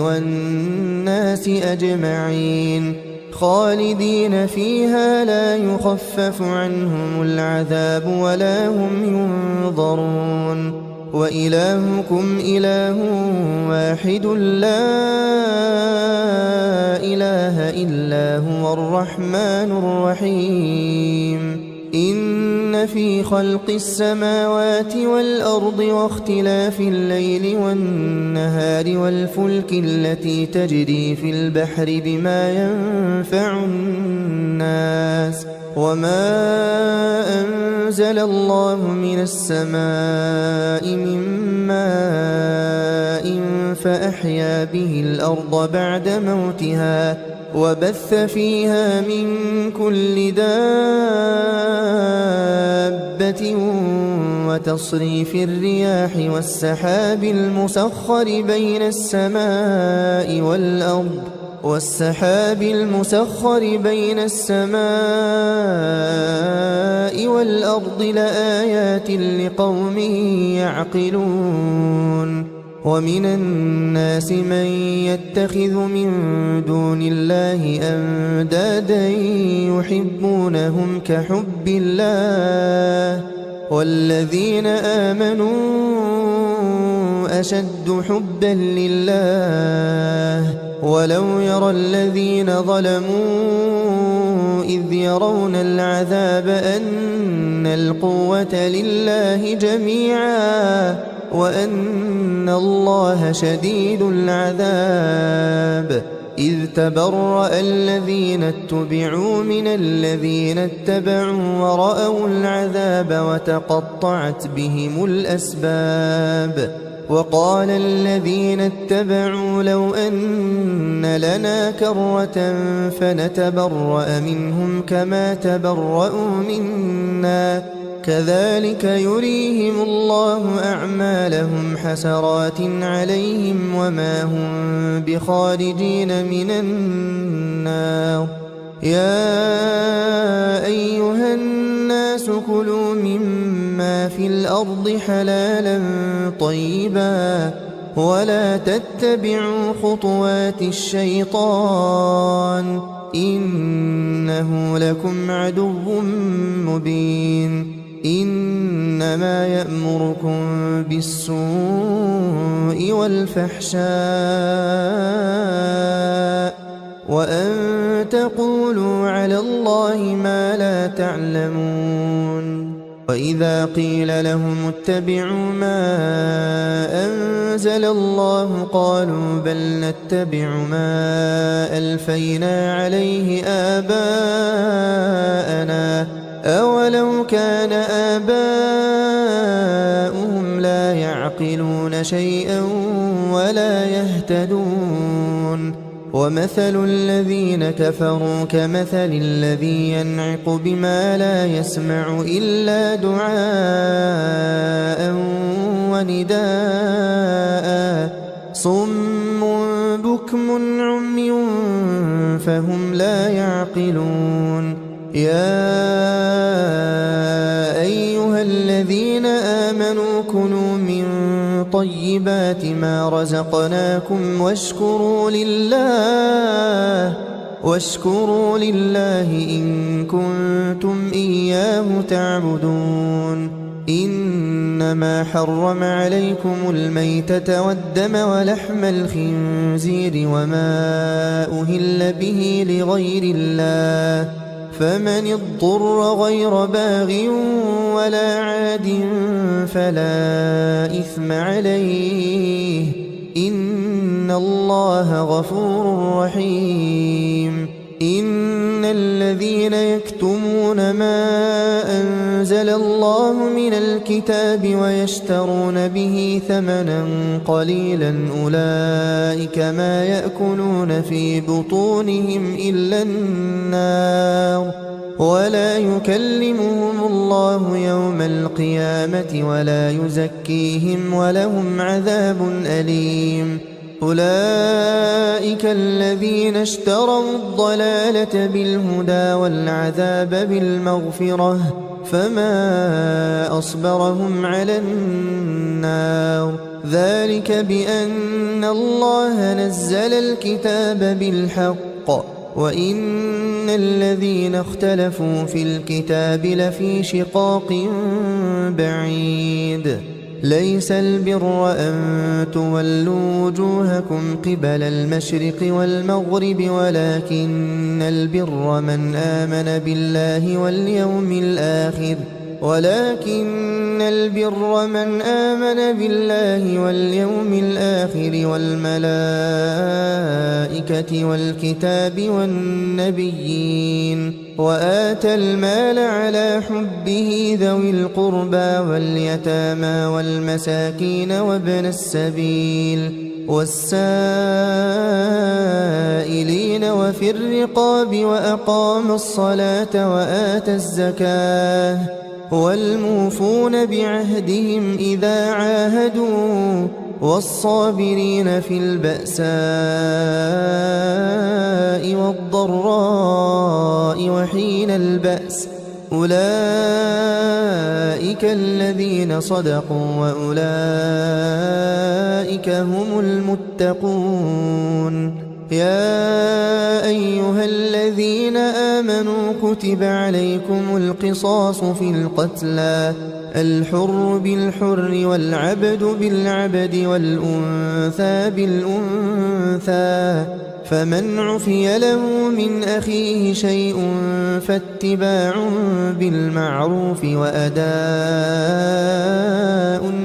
Speaker 1: والناس أجمعين خالدين فيها لا يخفف عنهم العذاب ولا هم ينظرون وإلهكم إله واحد لا إله إلا هو الرحمن الرحيم إن في خلق السماوات والأرض واختلاف الليل والنهار والفلك التي تجري في البحر بما ينفع الناس وما أنزل الله من السماء من ماء فأحيا به الأرض بعد موتها وبث فيها من كل دابة وتصريف الرياح والسحاب المسخر بين السماء والأرض لآيات لقوم يعقلون ومن الناس من يتخذ من دون الله أندادا يحبونهم كحب الله والذين آمنوا أشد حبا لله ولو يرى الذين ظلموا إذ يرون العذاب أن القوة لله جميعا وأن الله شديد العذاب إذ تبرأ الذين اتبعوا من الذين اتبعوا ورأوا العذاب وتقطعت بهم الأسباب وقال الذين اتبعوا لو أن لنا كرة فنتبرأ منهم كما تبرأوا منا كذلك يريهم الله أعمالهم حسرات عليهم وما هم بخارجين من النار يا أيها الناس كلوا مما في الأرض حلالا طيبا ولا تتبعوا خطوات الشيطان إنه لكم عدو مبين إنما يأمركم بالسوء والفحشاء وأن تقولوا على الله ما لا تعلمون وإذا قيل لهم اتبعوا ما أنزل الله قالوا بل نتبع ما ألفينا عليه آباءنا أولو كان آباؤهم لا يعقلون شيئا ولا يهتدون ومثل الذين كفروا كمثل الذي ينعق بما لا يسمع إلا دعاء ونداء صم بكم عمي فهم لا يعقلون يا أيها الذين آمنوا كلوا من طيبات ما رزقناكم واشكروا لله إن كنتم إياه تعبدون إنما حرم عليكم الميتة والدم ولحم الخنزير وما أهل به لغير الله فمن اضطر غير باغ ولا عاد فلا إثم عليه إن الله غفور رحيم إن الذين يكتمون ما أنزل الله من الكتاب ويشترون به ثمنا قليلا أولئك ما يأكلون في بطونهم إلا النار ولا يكلمهم الله يوم القيامة ولا يزكيهم ولهم عذاب أليم أولئك الذين اشتروا الضلالة بالهدى والعذاب بالمغفرة فما أصبرهم على النار ذلك بأن الله نزل الكتاب بالحق وإن الذين اختلفوا في الكتاب لفي شقاق بعيد ليس البر أن تولوا وجوهكم قبل المشرق والمغرب ولكن البر من آمن بالله واليوم الآخر والملائكة والكتاب والنبيين وآتى المال على حبه ذوي القربى واليتامى والمساكين وابن السبيل والسائلين وفي الرقاب وأقام الصلاة وآتى الزكاة والموفون بعهدهم إذا عاهدوا والصابرين في البأساء والضراء وحين البأس أولئك الذين صدقوا وأولئك هم المتقون يا أيها الذين آمنوا كتب عليكم القصاص في القتلى الحر بالحر والعبد بالعبد والأنثى بالأنثى فمن عفي له من أخيه شيء فاتباع بالمعروف وأداء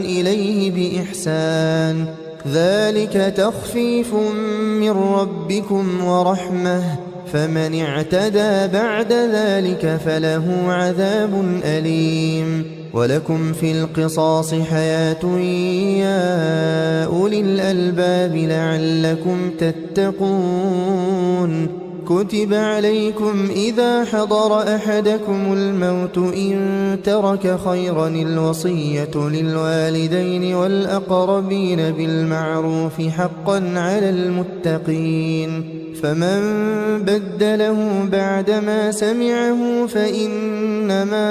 Speaker 1: إليه بإحسان ذلك تخفيف من ربكم ورحمة فمن اعتدى بعد ذلك فله عذاب أليم ولكم في القصاص حياة يا أولي الألباب لعلكم تتقون كتب عليكم إذا حضر أحدكم الموت إن ترك خيرا الوصية للوالدين والأقربين بالمعروف حقا على المتقين فمن بدله بعدما سمعه فإنما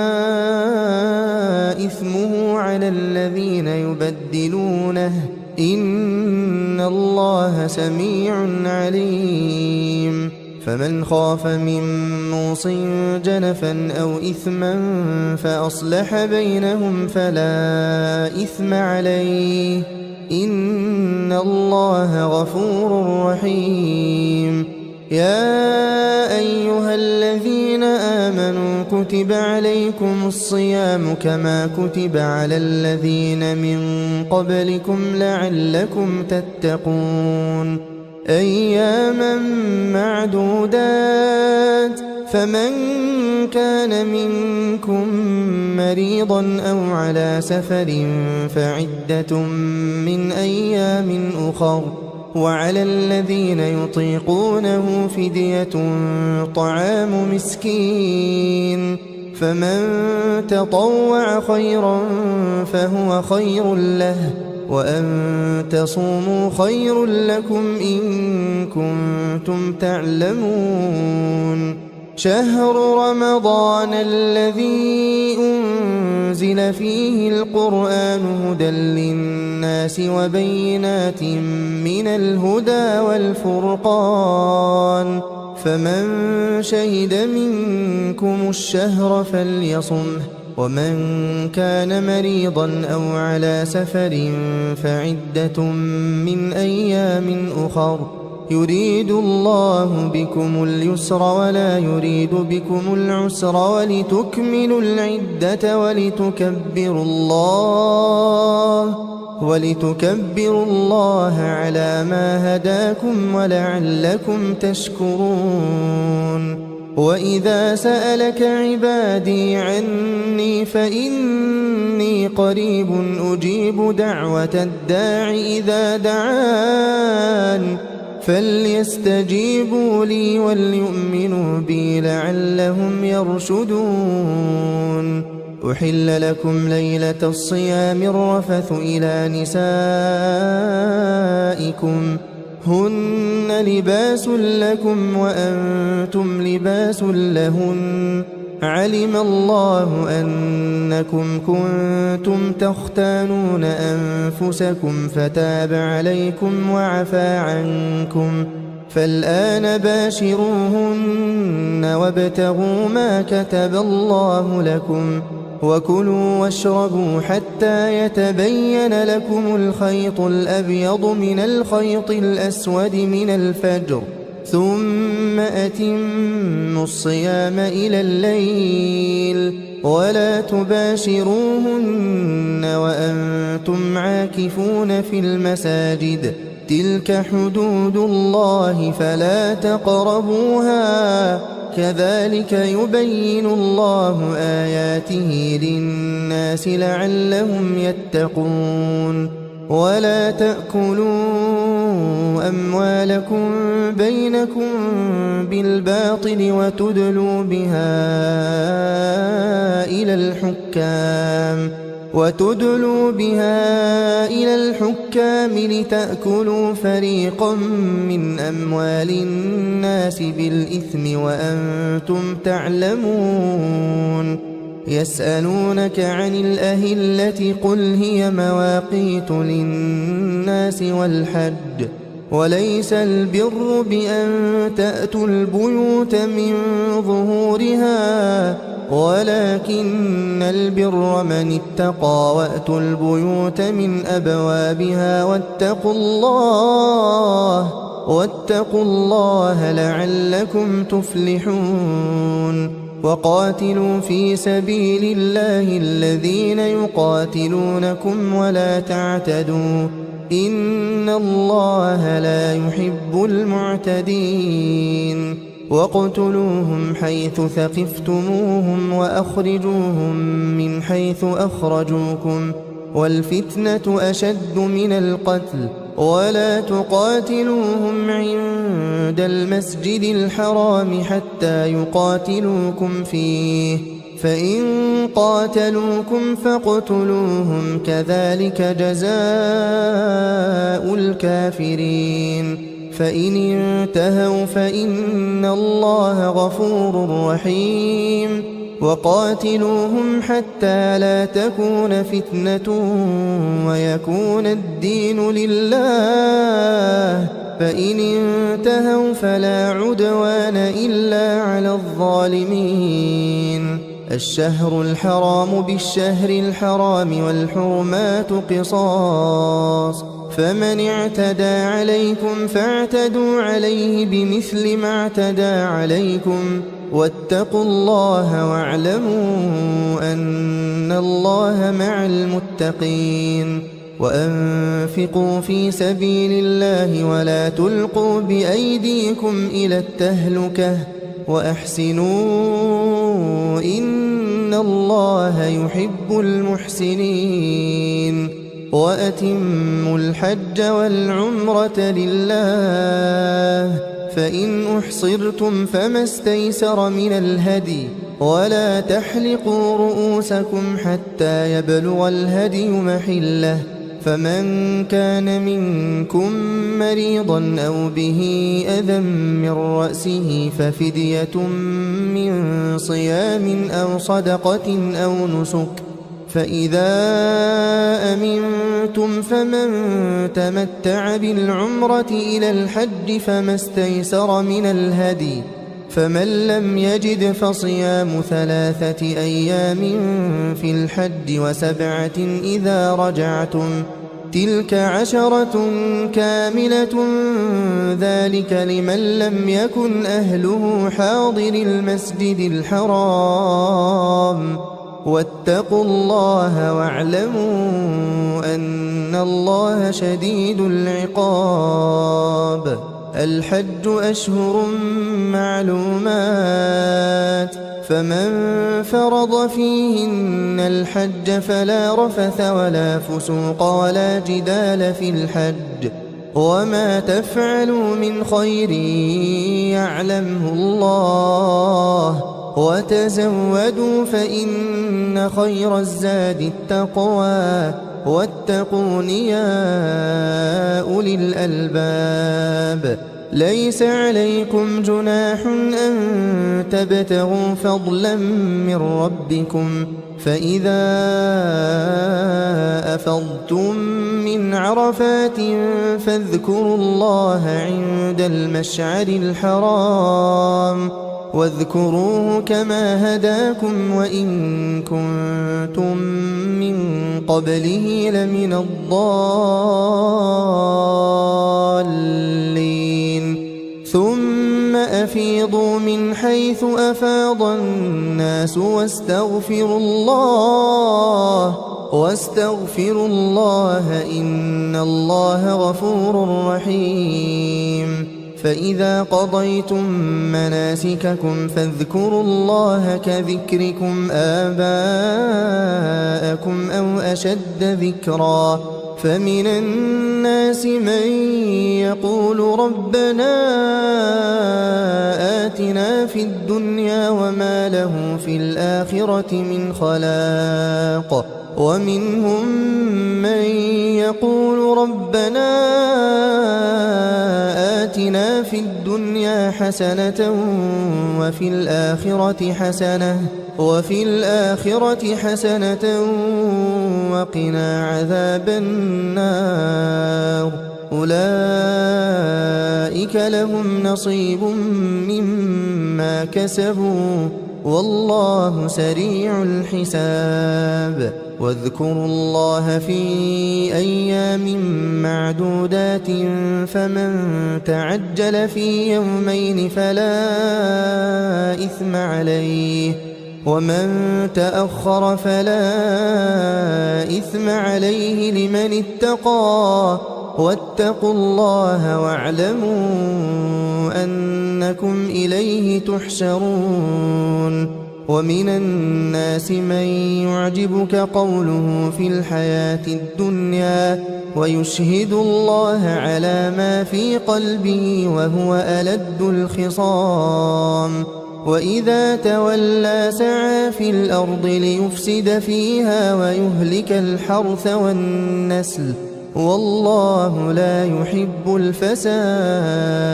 Speaker 1: إثمه على الذين يبدلونه إن الله سميع عليم فمن خاف من موص جنفا أو إثما فأصلح بينهم فلا إثم عليه إن الله غفور رحيم يا أيها الذين آمنوا كتب عليكم الصيام كما كتب على الذين من قبلكم لعلكم تتقون أياما معدودات فمن كان منكم مريضا أو على سفر فعدة من أيام أخر وعلى الذين يطيقونه فدية طعام مسكين فمن تطوع خيرا فهو خير له وأن تصوموا خير لكم إن كنتم تعلمون شهر رمضان الذي أنزل فيه القرآن هدى للناس وبينات من الهدى والفرقان فمن شهد منكم الشهر فليصمه ومن كان مريضا أو على سفر فعدة من أيام أخر يريد الله بكم اليسر ولا يريد بكم العسر ولتكملوا العدة ولتكبروا الله على ما هداكم ولعلكم تشكرون وإذا سألك عبادي عني فإني قريب أجيب دعوة الداع إذا دعان فليستجيبوا لي وليؤمنوا بي لعلهم يرشدون أحل لكم ليلة الصيام الرفث إلى نسائكم هن لباس لكم وأنتم لباس لهن علم الله أنكم كنتم تختانون أنفسكم فتاب عليكم وعفى عنكم فالآن باشروهن وابتغوا ما كتب الله لكم وكلوا واشربوا حتى يتبين لكم الخيط الأبيض من الخيط الأسود من الفجر ثم أتموا الصيام إلى الليل ولا تباشروهن وأنتم عاكفون في المساجد تلك حدود الله فلا تقربوها كذلك يبين الله آياته للناس لعلهم يتقون ولا تأكلوا أموالكم بينكم بالباطل وتدلوا بها إلى الحكام لتأكلوا فريقا من أموال الناس بالإثم وأنتم تعلمون يسألونك عن الأهلة قل هي مواقيت للناس والحج وليس البر بأن تأتوا البيوت من ظهورها ولكن البر من اتقى وأتوا البيوت من أبوابها واتقوا الله لعلكم تفلحون وقاتلوا في سبيل الله الذين يقاتلونكم ولا تعتدوا إن الله لا يحب المعتدين واقتلوهم حيث ثقفتموهم وأخرجوهم من حيث أخرجوكم والفتنة أشد من القتل ولا تقاتلوهم عند المسجد الحرام حتى يقاتلوكم فيه فإن قاتلوكم فاقتلوهم كذلك جزاء الكافرين فإن انتهوا فإن الله غفور رحيم وقاتلوهم حتى لا تكون فتنة ويكون الدين لله فإن انتهوا فلا عدوان إلا على الظالمين الشهر الحرام بالشهر الحرام والحرمات قصاص فمن اعتدى عليكم فاعتدوا عليه بمثل ما اعتدى عليكم واتقوا الله واعلموا أن الله مع المتقين وأنفقوا في سبيل الله ولا تلقوا بأيديكم إلى التهلكة وأحسنوا إن الله يحب المحسنين وأتموا الحج والعمرة لله فإن أحصرتم فما استيسر من الهدي ولا تحلقوا رؤوسكم حتى يبلغ الهدي محله فمن كان منكم مريضا أو به أذى من رأسه ففدية من صيام أو صدقة أو نسك فإذا أمنتم فمن تمتع بالعمرة إلى الحج فما استيسر من الهدي فمن لم يجد فصيام 3 أيام في الحج و7 إذا رجعتم تلك 10 كاملة ذلك لمن لم يكن أهله حاضر المسجد الحرام واتقوا الله واعلموا أن الله شديد العقاب الحج أشهر معلومات فمن فرض فيهن الحج فلا رفث ولا فسوق ولا جدال في الحج وما تفعلوا من خير يعلمه الله وتزودوا فإن خير الزاد التقوى واتقون يا أولي الألباب. ليس عليكم جناح أن تبتغوا فضلا من ربكم، فإذا أفضتم من عرفات فاذكروا الله عند المشعر الحرام، واذكروه كما هداكم وإن كنتم من قبله لمن الضالين. ثم أفيضوا من حيث أفاض الناس واستغفروا الله إن الله غفور رحيم. فإذا قضيتم مناسككم فاذكروا الله كذكركم آباءكم أو أشد ذكرا. فمن الناس من يقول ربنا آتنا في الدنيا وما له في الآخرة من خلاق، ومنهم من يقول ربنا آتنا في الدنيا حسنة وفي الآخرة حسنة وقنا عذاب النار. أولئك لهم نصيب مما كسبوا والله سريع الحساب. واذكروا الله في أيام معدودات، فمن تعجل في يومين فلا إثم عليه، ومن تأخر فلا إثم عليه لمن اتقى. واتقوا الله واعلموا أنكم إليه تحشرون. ومن الناس من يعجبك قوله في الحياة الدنيا ويشهد الله على ما في قلبه وهو ألد الخصام. وإذا تولى سعى في الأرض ليفسد فيها ويهلك الحرث والنسل والله لا يحب الفساد.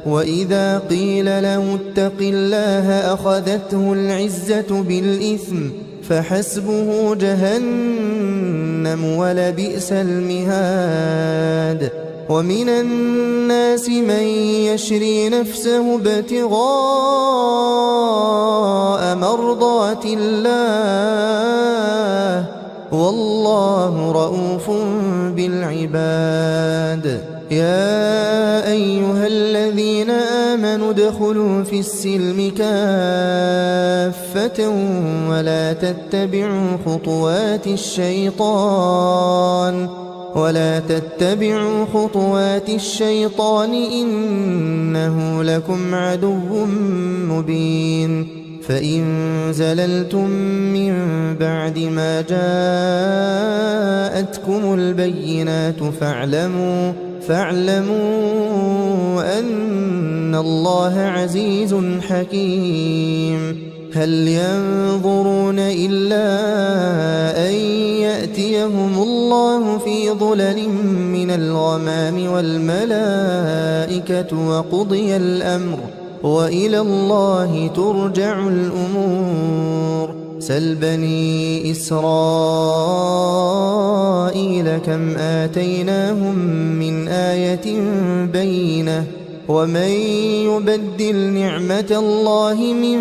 Speaker 1: وإذا قيل له اتق الله أخذته العزة بالإثم فحسبه جهنم ولبئس المهاد. ومن الناس من يشري نفسه ابتغاء مرضات الله والله رؤوف بالعباد. يا أيها الذين آمنوا ادخلوا في السلم كافة ولا تتبعوا خطوات الشيطان إنه لكم عدو مبين. فإن زللتم من بعد ما جاءتكم البينات فاعلموا أن الله عزيز حكيم. هل ينظرون إلا أن يأتيهم الله في ظلل من الغمام والملائكة وقضي الأمر وإلى الله ترجع الأمور. سل بني إسرائيل كم آتيناهم من آية بينة ومن يبدل نعمة الله من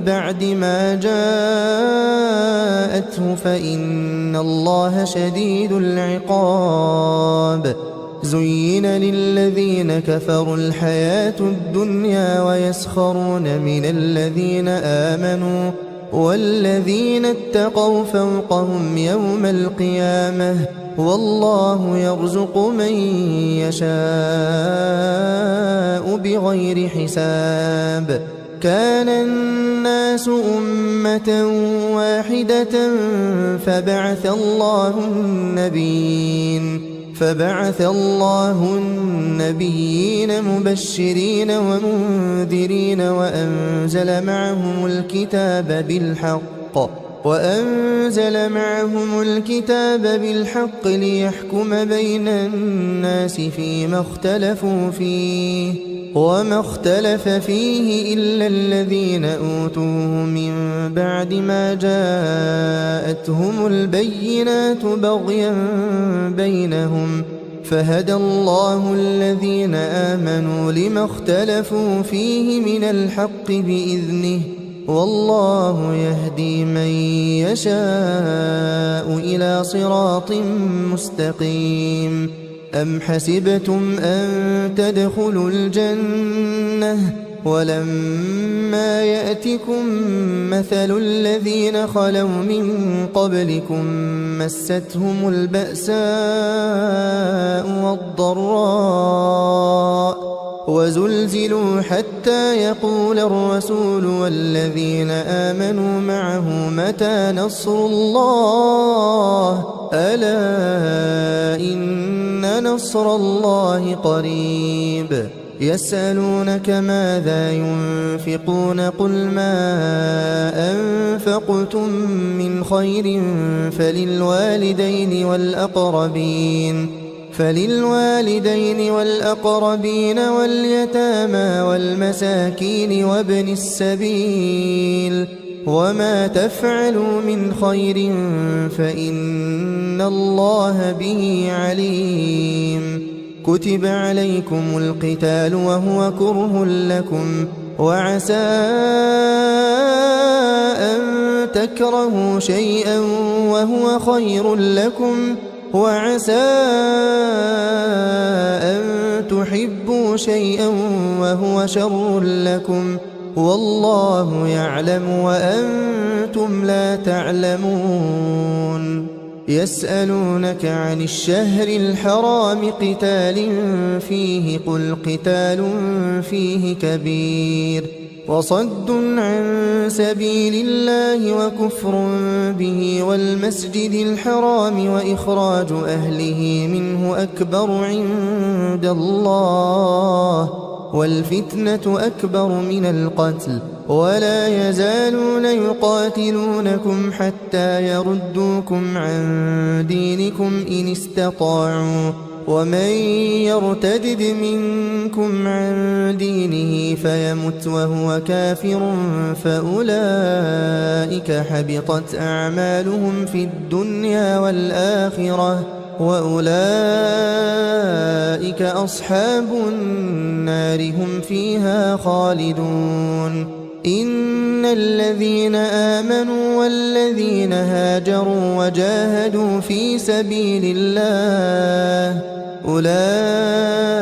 Speaker 1: بعد ما جاءته فإن الله شديد العقاب. زين للذين كفروا الحياة الدنيا ويسخرون من الذين آمنوا والذين اتقوا فوقهم يوم القيامة والله يرزق من يشاء بغير حساب. كان الناس أمة واحدة فبعث الله النبيين مبشرين ومنذرين وأنزل معهم الكتاب بالحق وأنزل معهم الكتاب بالحق ليحكم بين الناس فيما اختلفوا فيه وما اختلف فيه إلا الذين أوتوه من بعد ما جاءتهم البينات بغيا بينهم فهدى الله الذين آمنوا لما اختلفوا فيه من الحق بإذنه والله يهدي من يشاء إلى صراط مستقيم. أم حسبتم أن تدخلوا الجنة ولما يأتكم مثل الذين خلوا من قبلكم مستهم البأساء والضراء وزلزلوا حتى يقول الرسول والذين آمنوا معه متى نصر الله ألا إن نصر الله قريب. يسألونك ماذا ينفقون قل ما أنفقتم من خير فللوالدين والأقربين واليتامى والمساكين وابن السبيل وما تفعلوا من خير فإن الله به عليم. كتب عليكم القتال وهو كره لكم وعسى أن تكرهوا شيئا وهو خير لكم وعسى أن تحبوا شيئا وهو شر لكم والله يعلم وأنتم لا تعلمون. يسألونك عن الشهر الحرام قتال فيه قل قتال فيه كبير وصد عن سبيل الله وكفر به والمسجد الحرام وإخراج أهله منه أكبر عند الله والفتنة أكبر من القتل ولا يزالون يقاتلونكم حتى يردوكم عن دينكم إن استطاعوا ومن يرتدد منكم عن دينه فيمت وهو كافر فأولئك حبطت أعمالهم في الدنيا والآخرة وأولئك أصحاب النار هم فيها خالدون. إن الذين آمنوا والذين هاجروا وجاهدوا في سبيل الله أولئك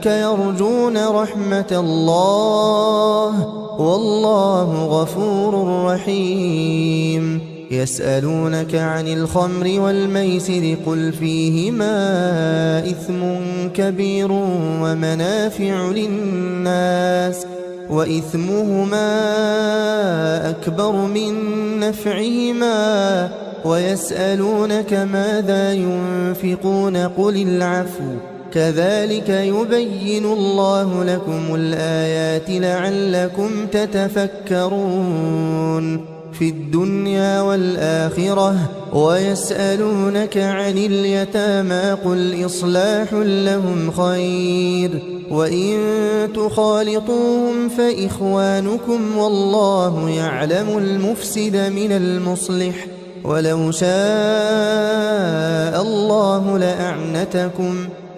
Speaker 1: يرجون رحمة الله والله غفور رحيم. يسألونك عن الخمر والميسر قل فيهما إثم كبير ومنافع للناس وإثمهما أكبر من نفعهما ويسألونك ماذا ينفقون قل العفو كذلك يبين الله لكم الآيات لعلكم تتفكرون في الدنيا والآخرة. ويسألونك عن اليتامى قل إصلاح لهم خير وإن تخالطوهم فإخوانكم والله يعلم المفسد من المصلح ولو شاء الله لأعنتكم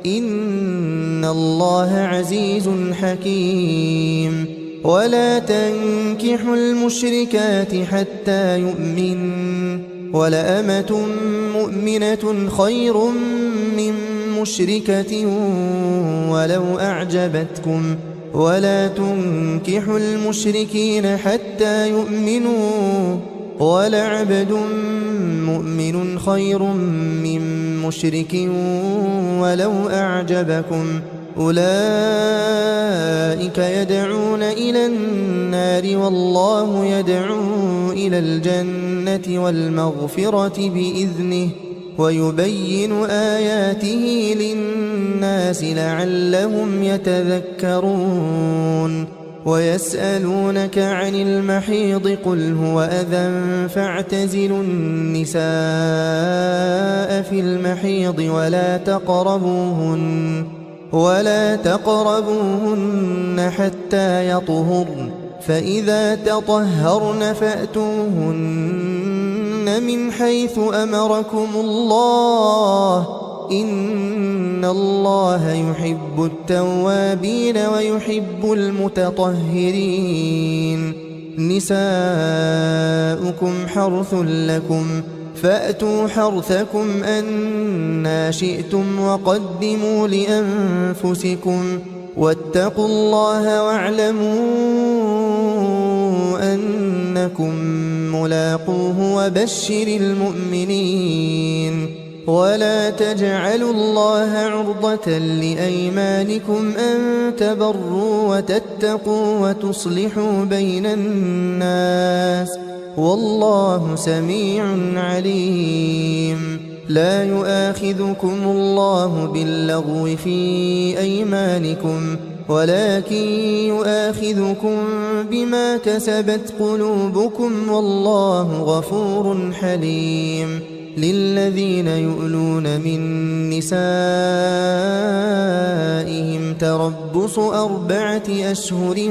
Speaker 1: إن الله عزيز حكيم. ولا تنكحوا المشركات حتى يؤمن ولأمة مؤمنة خير من مشركة ولو أعجبتكم ولا تنكحوا المشركين حتى يؤمنوا ولعبد مؤمن خير من مشرك ولو أعجبكم أولئك يدعون إلى النار والله يدعو إلى الجنة والمغفرة بإذنه ويبين آياته للناس لعلهم يتذكرون. ويسألونك عن المحيض قل هو أذى فاعتزلوا النساء في المحيض ولا تقربوهن حتى يطهرن فإذا تطهرن فأتوهن من حيث أمركم الله إن الله يحب التوابين ويحب المتطهرين نساؤكم حرث لكم فأتوا حرثكم أنى شئتم وقدموا لأنفسكم واتقوا الله واعلموا أنكم ملاقوه وبشر المؤمنين ولا تجعلوا الله عرضة لأيمانكم أن تبروا وتتقوا وتصلحوا بين الناس والله سميع عليم لا يؤاخذكم الله باللغو في أيمانكم ولكن يؤاخذكم بما كسبت قلوبكم والله غفور حليم للذين يؤلون من نسائهم تربص 4 أشهر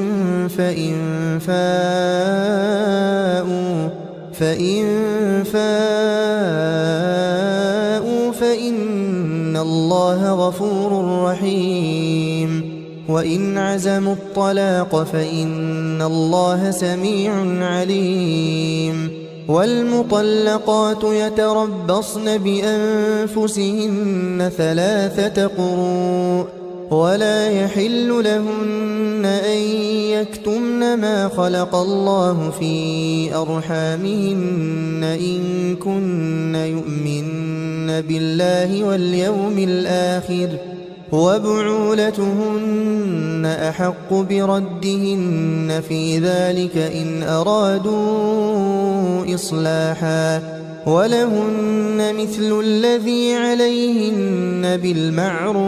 Speaker 1: فإن فاءوا فإن الله غفور رحيم وإن عزموا الطلاق فإن الله سميع عليم والمطلقات يتربصن بأنفسهن 3 قروء ولا يحل لهن أن يكتمن ما خلق الله في أرحامهن إن كن يؤمن بالله واليوم الآخر وبعولتهن أحق بردهن في ذلك إن أرادوا إصلاحا ولهن مثل الذي عليهن بالمعروف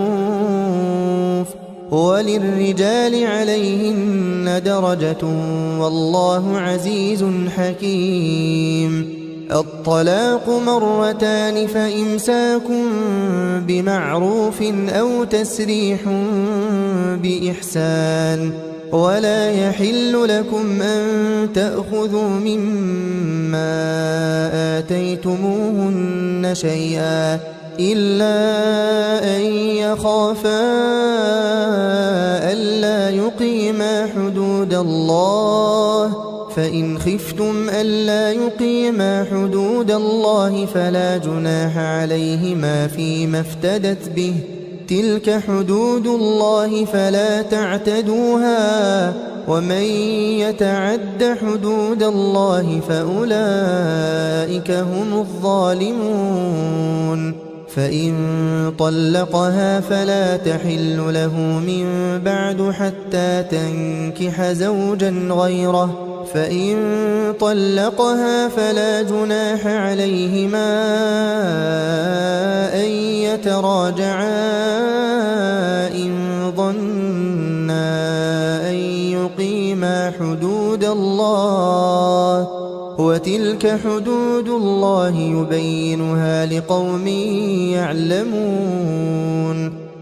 Speaker 1: وللرجال عليهن درجة والله عزيز حكيم الطلاق 2 فإمساك بمعروف أو تسريح بإحسان ولا يحل لكم أن تأخذوا مما آتيتموهن شيئا إلا أن يخافا ألا يقيما حدود الله فإن خفتم ألا يقيما حدود الله فلا جناح عليهما فيما افتدت به تلك حدود الله فلا تعتدوها ومن يتعد حدود الله فأولئك هم الظالمون فإن طلقها فلا تحل له من بعد حتى تنكح زوجا غيره فإن طلقها فلا جناح عليهما أن يتراجعا إن ظنا أن يقيما حدود الله وتلك حدود الله يبينها لقوم يعلمون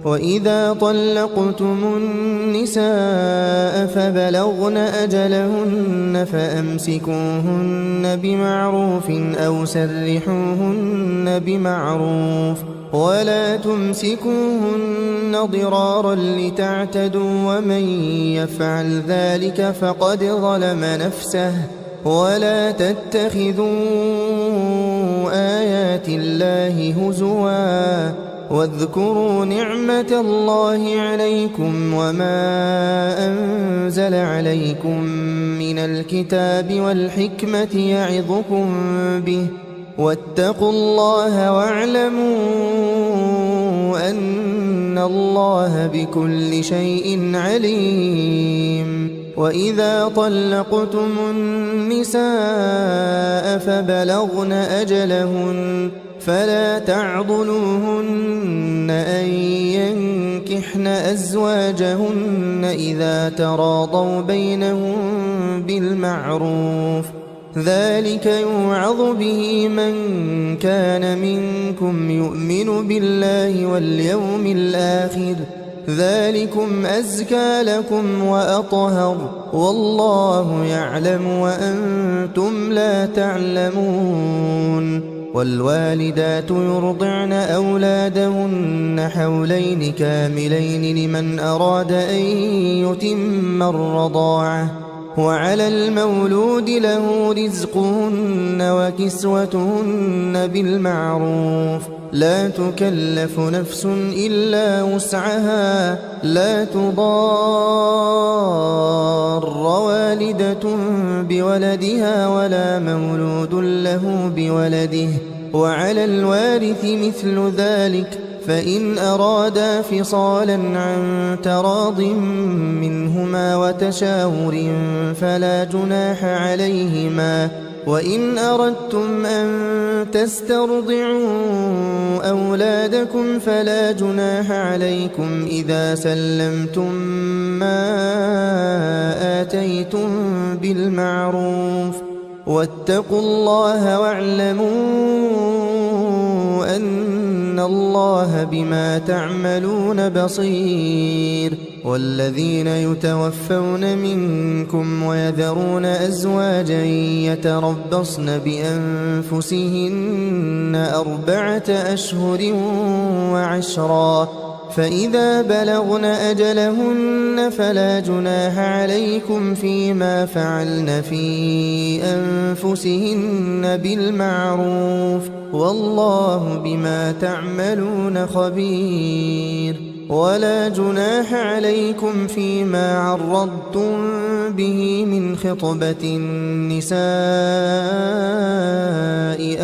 Speaker 1: وإذا طلقتم النساء فبلغن أجلهن فأمسكوهن بمعروف أو سرحوهن بمعروف ولا تمسكوهن ضرارا لتعتدوا ومن يفعل ذلك فقد ظلم نفسه ولا تتخذوا آيات الله هزوا واذكروا نعمة الله عليكم وما أنزل عليكم من الكتاب والحكمة يعظكم به واتقوا الله واعلموا أن الله بكل شيء عليم وإذا طلقتم النساء فبلغن أجلهن فلا تعضلوهن أن ينكحن أزواجهن إذا تراضوا بينهم بالمعروف، ذلك يوعظ به من كان منكم يؤمن بالله واليوم الآخر، ذلكم أزكى لكم وأطهر، والله يعلم وأنتم لا تعلمون. والوالدات يرضعن أولادهن حولين كاملين لمن أراد أن يتم الرضاعة، وعلى المولود له رزقهن وكسوتهن بالمعروف، لا تكلف نفس إلا وسعها، لا تضار والدة بولدها ولا مولود له بولده، وعلى الوارث مثل ذلك، فإن أرادا فصالا عن تراض منهما وتشاور فلا جناح عليهما. وإن أردتم أن تسترضعوا أولادكم فلا جناح عليكم إذا سلمتم ما آتيتم بالمعروف، واتقوا الله واعلموا أن الله بما تعملون بصير. والذين يتوفون منكم ويذرون أزواجا يتربصن بأنفسهن 4 أشهر وعشرا، فإذا بلغن أجلهن فلا جناح عليكم فيما فعلن في أنفسهن بالمعروف، والله بما تعملون خبير. ولا جناح عليكم فيما عرضتم به من خطبة النساء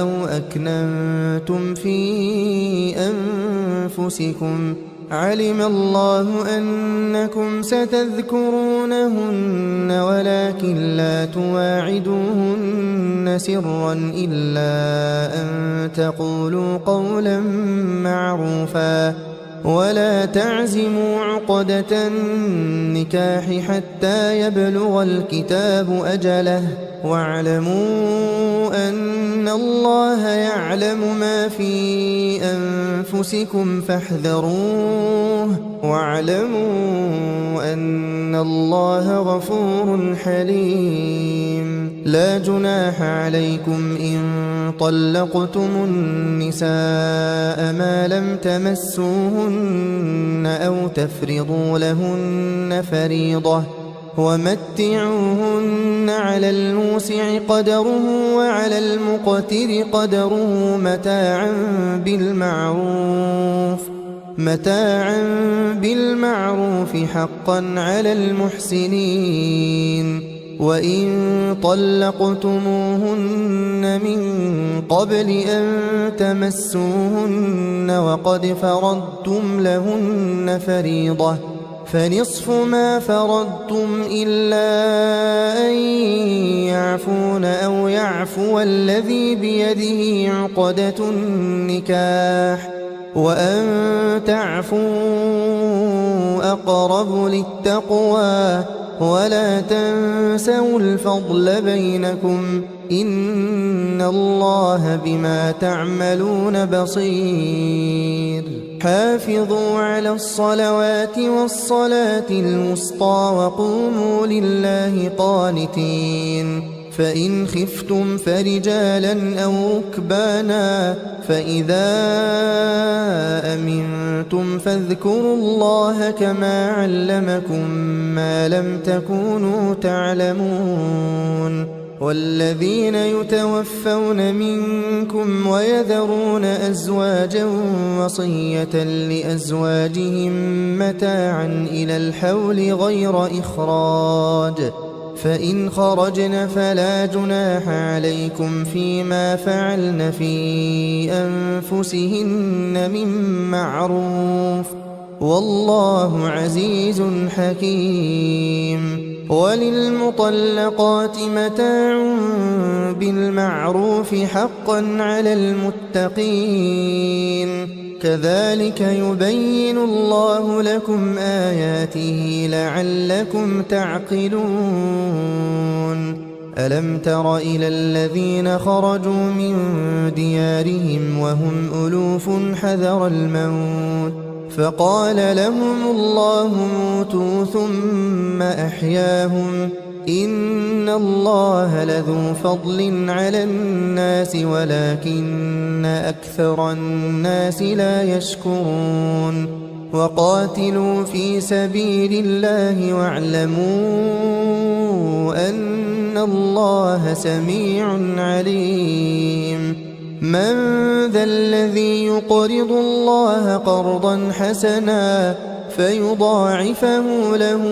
Speaker 1: أو أكننتم في أنفسكم، علم الله أنكم ستذكرونهن ولكن لا تواعدوهن سرا إلا أن تقولوا قولا معروفا، ولا تعزموا عقدة النكاح حتى يبلغ الكتاب أجله، واعلموا أن الله يعلم ما في أنفسكم فاحذروه، واعلموا أن الله غفور حليم. لا جناح عليكم إن طلقتم النساء ما لم تمسوهن أو تفرضوا لهن فريضة، ومتعوهن على الموسع قدره وعلى المقتر قدره متاعا بالمعروف حقا على المحسنين. وإن طلقتموهن من قبل أن تمسوهن وقد فرضتم لهن فريضة فنصف ما فرضتم إلا أن يعفون أو يعفو الذي بيده عقدة النكاح، وأن تعفوا أقرب للتقوى، ولا تنسوا الفضل بينكم، إن الله بما تعملون بصير. حافظوا على الصلوات والصلاة الوسطى وقوموا لله قانتين، فإن خفتم فرجالا أو ركبانا، فإذا أمنتم فاذكروا الله كما علمكم ما لم تكونوا تعلمون. والذين يتوفون منكم ويذرون أزواجا وصية لأزواجهم متاعا إلى الحول غير إخراج، فإن خرجن فلا جناح عليكم فيما فعلن في أنفسهن من معروف، والله عزيز حكيم. وللمطلقات متاع بالمعروف حقا على المتقين كذلك يبين الله لكم آياته لعلكم تعقلون ألم تر إلى الذين خرجوا من ديارهم وهم ألوف حذر الموت فقال لهم الله موتوا ثم أحياهم إن الله لذو فضل على الناس ولكن أكثر الناس لا يشكرون وقاتلوا في سبيل الله واعلموا أن الله سميع عليم من ذا الذي يقرض الله قرضا حسنا فيضاعفه له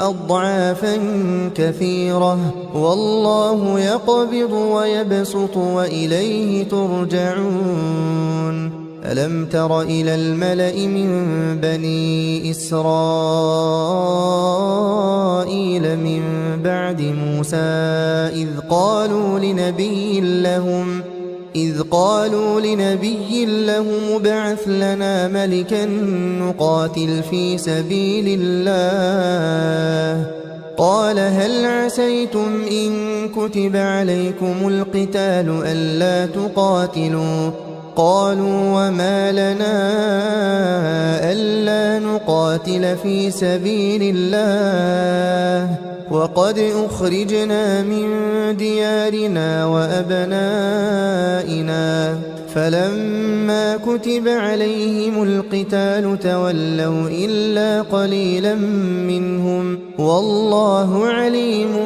Speaker 1: أضعافا كثيرة والله يقبض ويبسط وإليه ترجعون ألم تر إلى الملأ من بني إسرائيل من بعد موسى إذ قالوا لنبي لهم ابعث لنا ملكا نقاتل في سبيل الله قال هل عسيتم إن كتب عليكم القتال ألا تقاتلوا قالوا وما لنا ألا نقاتل في سبيل الله وقد أخرجنا من ديارنا وأبنائنا فلما كتب عليهم القتال تولوا إلا قليلا منهم والله عليم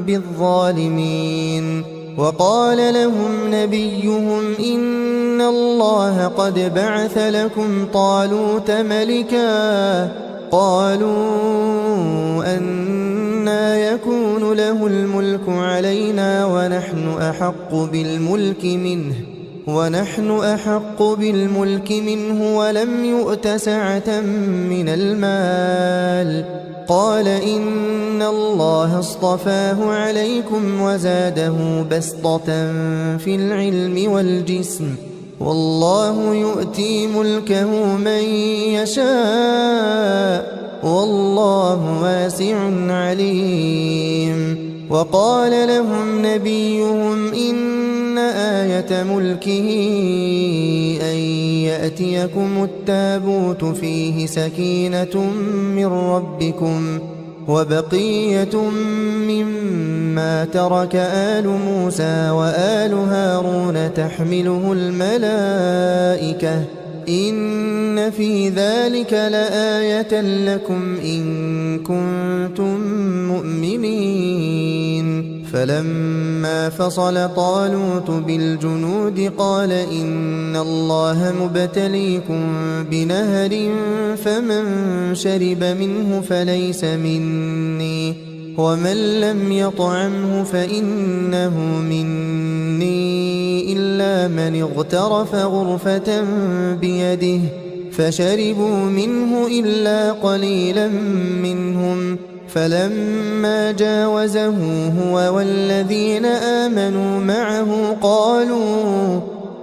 Speaker 1: بالظالمين وقال لهم نبيهم إن الله قد بعث لكم طالوت ملكا قالوا أنى يكون له الملك علينا ونحن أحق بالملك منه ولم يؤت سعة من المال قال إن الله اصطفاه عليكم وزاده بسطة في العلم والجسم والله يؤتي ملكه من يشاء والله واسع عليم وقال لهم نبيهم إن آية ملكه أن يأتيكم التابوت فيه سكينة من ربكم وبقية مما ترك آل موسى وآل هارون تحمله الملائكة إن في ذلك لآية لكم إن كنتم مؤمنين فلما فصل طالوت بالجنود قال إن الله مبتليكم بنهر فمن شرب منه فليس مني ومن لم يطعمه فإنه مني إلا من اغترف غرفة بيده فشربوا منه إلا قليلا منهم فلما جاوزه هو والذين آمنوا معه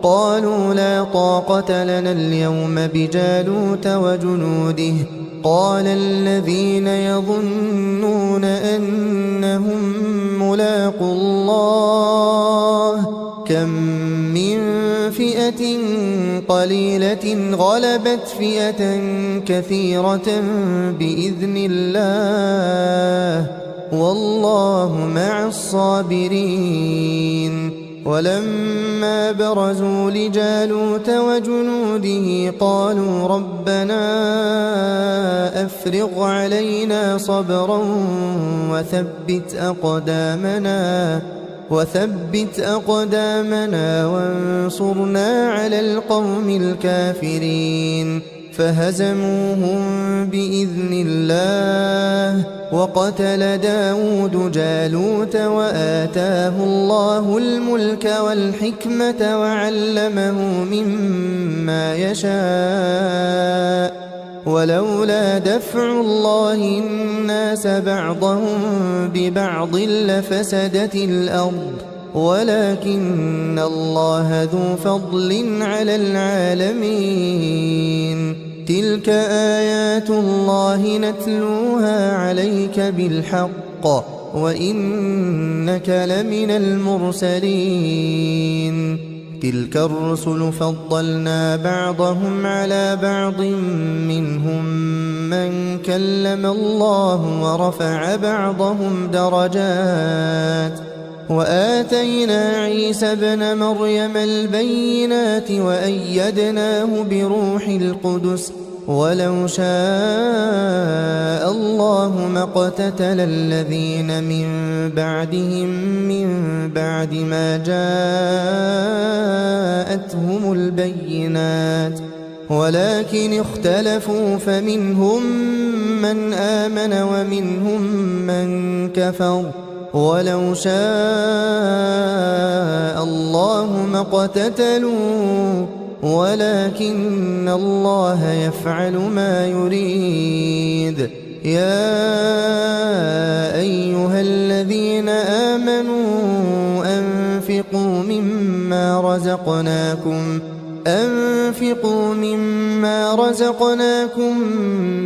Speaker 1: قالوا لا طاقة لنا اليوم بجالوت وجنوده قال الذين يظنون أنهم ملاقو الله كم من فئة قليلة غلبت فئة كثيرة بإذن الله والله مع الصابرين ولما برزوا لجالوت وجنوده قالوا ربنا أفرغ علينا صبرا وثبت أقدامنا وانصرنا على القوم الكافرين فهزموهم بإذن الله وقتل داود جالوت وآتاه الله الملك والحكمة وعلمه مما يشاء ولولا دفع الله الناس بعضهم ببعض لفسدت الأرض ولكن الله ذو فضل على العالمين تلك آيات الله نتلوها عليك بالحق وإنك لمن المرسلين تلك الرسل فضلنا بعضهم على بعض منهم من كلم الله ورفع بعضهم درجات وآتينا عيسى ابن مريم البينات وأيدناه بروح القدس ولو شاء الله ما اقتتل الذين من بعدهم من بعد ما جاءتهم البينات ولكن اختلفوا فمنهم من آمن ومنهم من كفر ولو شاء الله ما اقتتلوا ولكن الله يفعل ما يريد يا أيها الذين آمنوا أنفقوا مما رزقناكم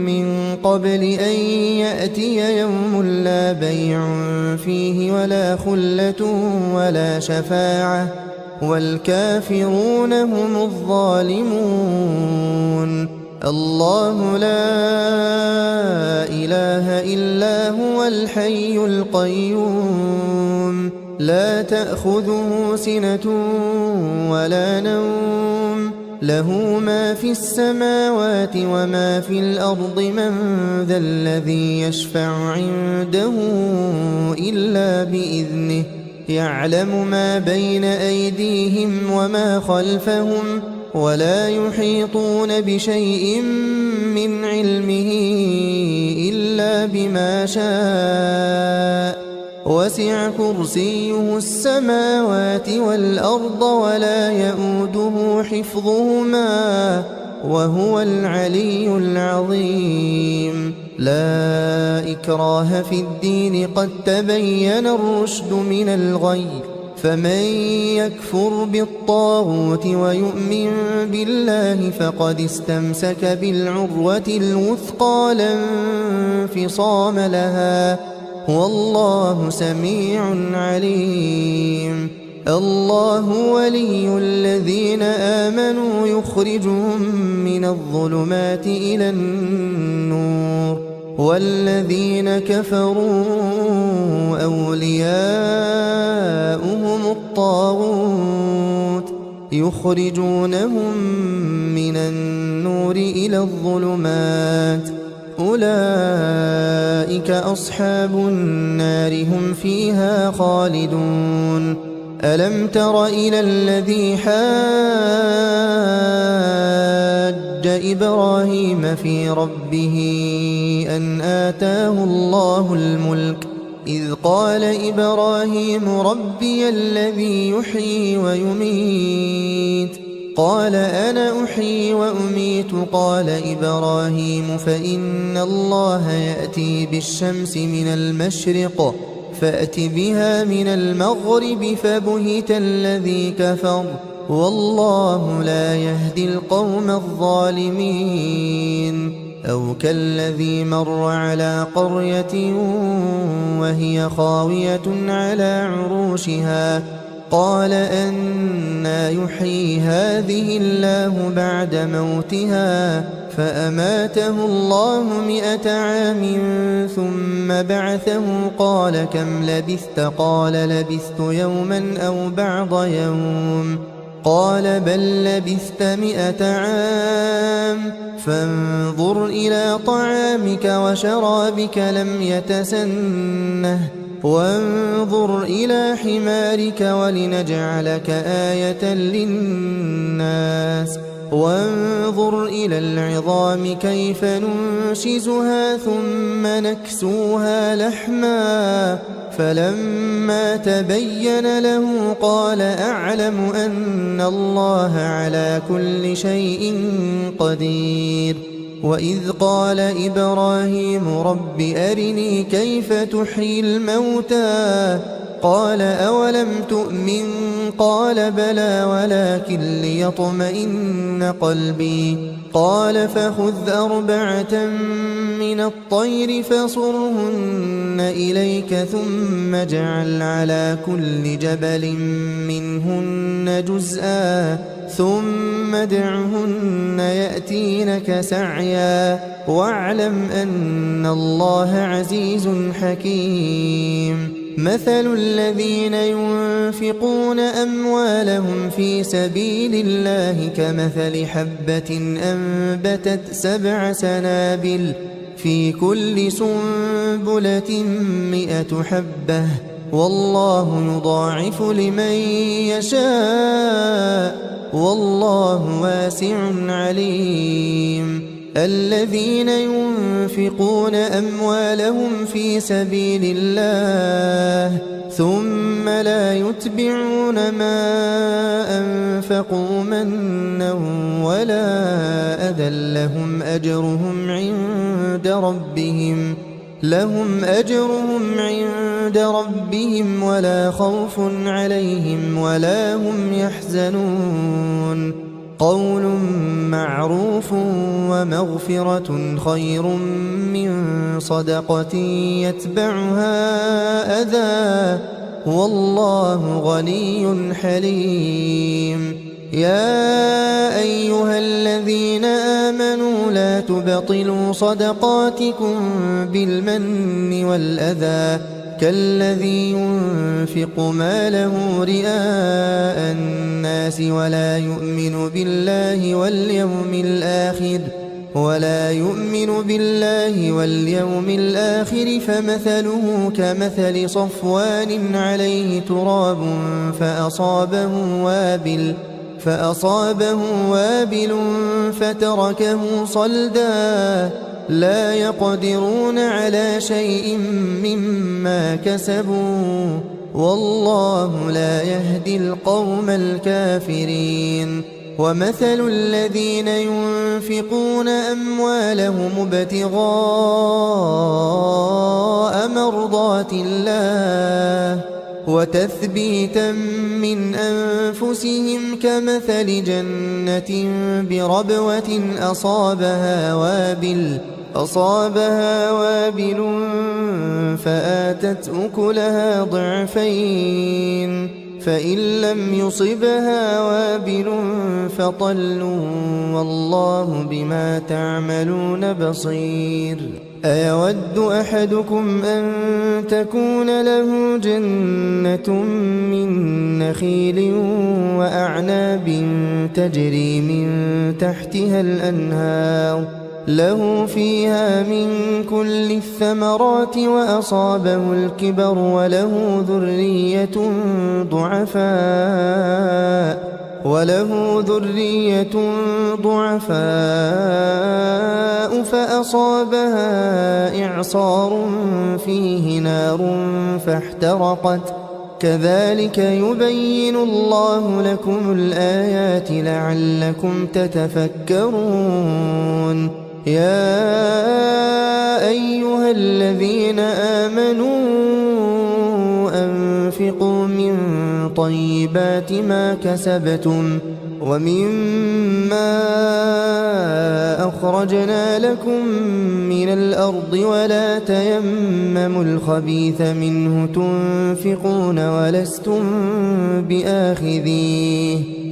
Speaker 1: من قبل أن يأتي يوم لا بيع فيه ولا خلة ولا شفاعة والكافرون هم الظالمون الله لا إله إلا هو الحي القيوم لا تأخذه سنة ولا نوم له ما في السماوات وما في الأرض من ذا الذي يشفع عنده إلا بإذنه يعلم ما بين أيديهم وما خلفهم ولا يحيطون بشيء من علمه إلا بما شاء وسع كرسيه السماوات والأرض ولا يؤوده حفظهما وهو العلي العظيم لا إكراه في الدين قد تبين الرشد من الغي فمن يكفر بالطاغوت ويؤمن بالله فقد استمسك بالعروة الوثقى لا انفصام لها والله سميع عليم الله ولي الذين آمنوا يخرجهم من الظلمات إلى النور والذين كفروا أولياؤهم الطاغوت يخرجونهم من النور إلى الظلمات أولئك أصحاب النار هم فيها خالدون ألم تر إلى الذي حاج إبراهيم في ربه أن آتاه الله الملك إذ قال إبراهيم ربي الذي يحيي ويميت قال أنا أحيي وأميت قال إبراهيم فإن الله يأتي بالشمس من المشرق فأت بها من المغرب فبهت الذي كفر والله لا يهدي القوم الظالمين أو كالذي مر على قرية وهي خاوية على عروشها قال أنى يحيي هذه الله بعد موتها فأماته الله 100 عام ثم بعثه قال كم لبثت قال لبثت يوما أو بعض يوم قال بل لبثت 100 عام فانظر إلى طعامك وشرابك لم يتسنه وانظر إلى حمارك ولنجعلك آية للناس وانظر إلى العظام كيف ننشزها ثم نكسوها لحما فلما تبين له قال أعلم أن الله على كل شيء قدير وإذ قال إبراهيم رب أرني كيف تحيي الموتى قال أولم تؤمن قال بلى ولكن ليطمئن قلبي قال فخذ 4 من الطير فصرهن إليك ثم اجعل على كل جبل منهن جزءا ثم ادعهن يأتينك سعيا واعلم أن الله عزيز حكيم مثل الذين ينفقون أموالهم في سبيل الله كمثل حبة أنبتت 7 سنابل في كل سنبلة 100 حبة والله يضاعف لمن يشاء والله واسع عليم الذين ينفقون أموالهم في سبيل الله ثم لا يتبعون ما أنفقوا منا ولا أذى لهم أجرهم عند ربهم ولا خوف عليهم ولا هم يحزنون قول معروف ومغفرة خير من صدقة يتبعها أذى والله غني حليم يا أيها الذين آمنوا لا تبطلوا صدقاتكم بالمن والأذى كالذي ينفق ماله رئاء الناس ولا يؤمن بالله واليوم الآخر فمثله كمثل صفوان عليه تراب فأصابه وابل فتركه صلدا لا يقدرون على شيء مما كسبوا والله لا يهدي القوم الكافرين ومثل الذين ينفقون أموالهم ابتغاء مرضات الله وتثبيتا من أنفسهم كمثل جنة بربوة أصابها وابل فآتت أكلها ضعفين فإن لم يصبها وابل فطل والله بما تعملون بصير أيود أحدكم أن تكون له جنة من نخيل وأعناب تجري من تحتها الأنهار له فيها من كل الثمرات وأصابه الكبر وله ذرية ضعفاء فأصابها إعصار فيه نار فاحترقت كذلك يبين الله لكم الآيات لعلكم تتفكرون يا أيها الذين آمنوا أنفقوا من طيبات ما كسبتم ومما أخرجنا لكم من الأرض ولا تيمموا الخبيث منه تنفقون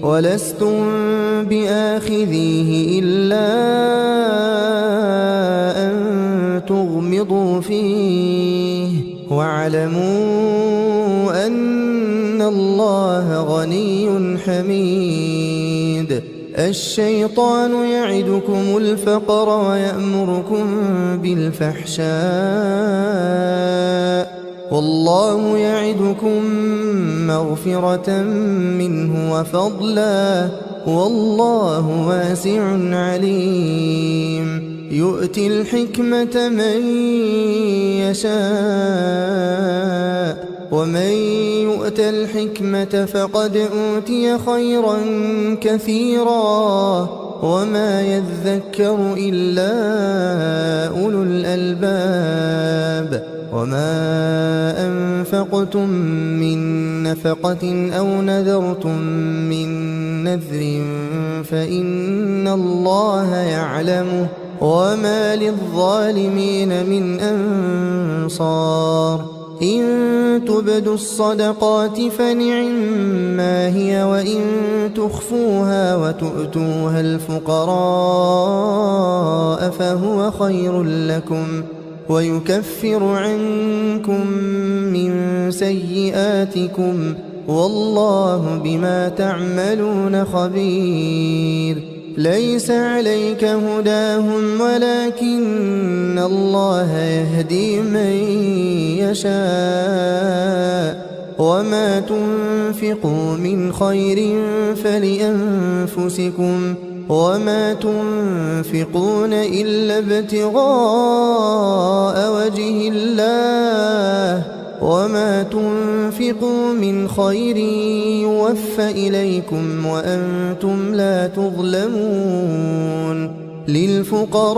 Speaker 1: ولستم بآخذيه إلا أن تغمضوا فيه واعلموا أن الله غني حميد الشيطان يعدكم الفقر ويأمركم بالفحشاء والله يعدكم مغفرة منه وفضلا والله واسع عليم يؤتي الحكمة من يشاء ومن يؤت الحكمة فقد أوتي خيرا كثيرا وما يذكر إلا أولو الألباب وما أنفقتم من نفقة أو نذرتم من نذر فإن الله يعلمه وما للظالمين من أنصار إن تبدوا الصدقات فنعما هي وإن تخفوها وتؤتوها الفقراء فهو خير لكم ويكفر عنكم من سيئاتكم والله بما تعملون خبير ليس عليك هداهم ولكن الله يهدي من يشاء وما تنفقوا من خير فلأنفسكم وما تنفقون إلا ابتغاء وجه الله وما تنفقوا من خير يوفى إليكم وأنتم لا تظلمون للفقراء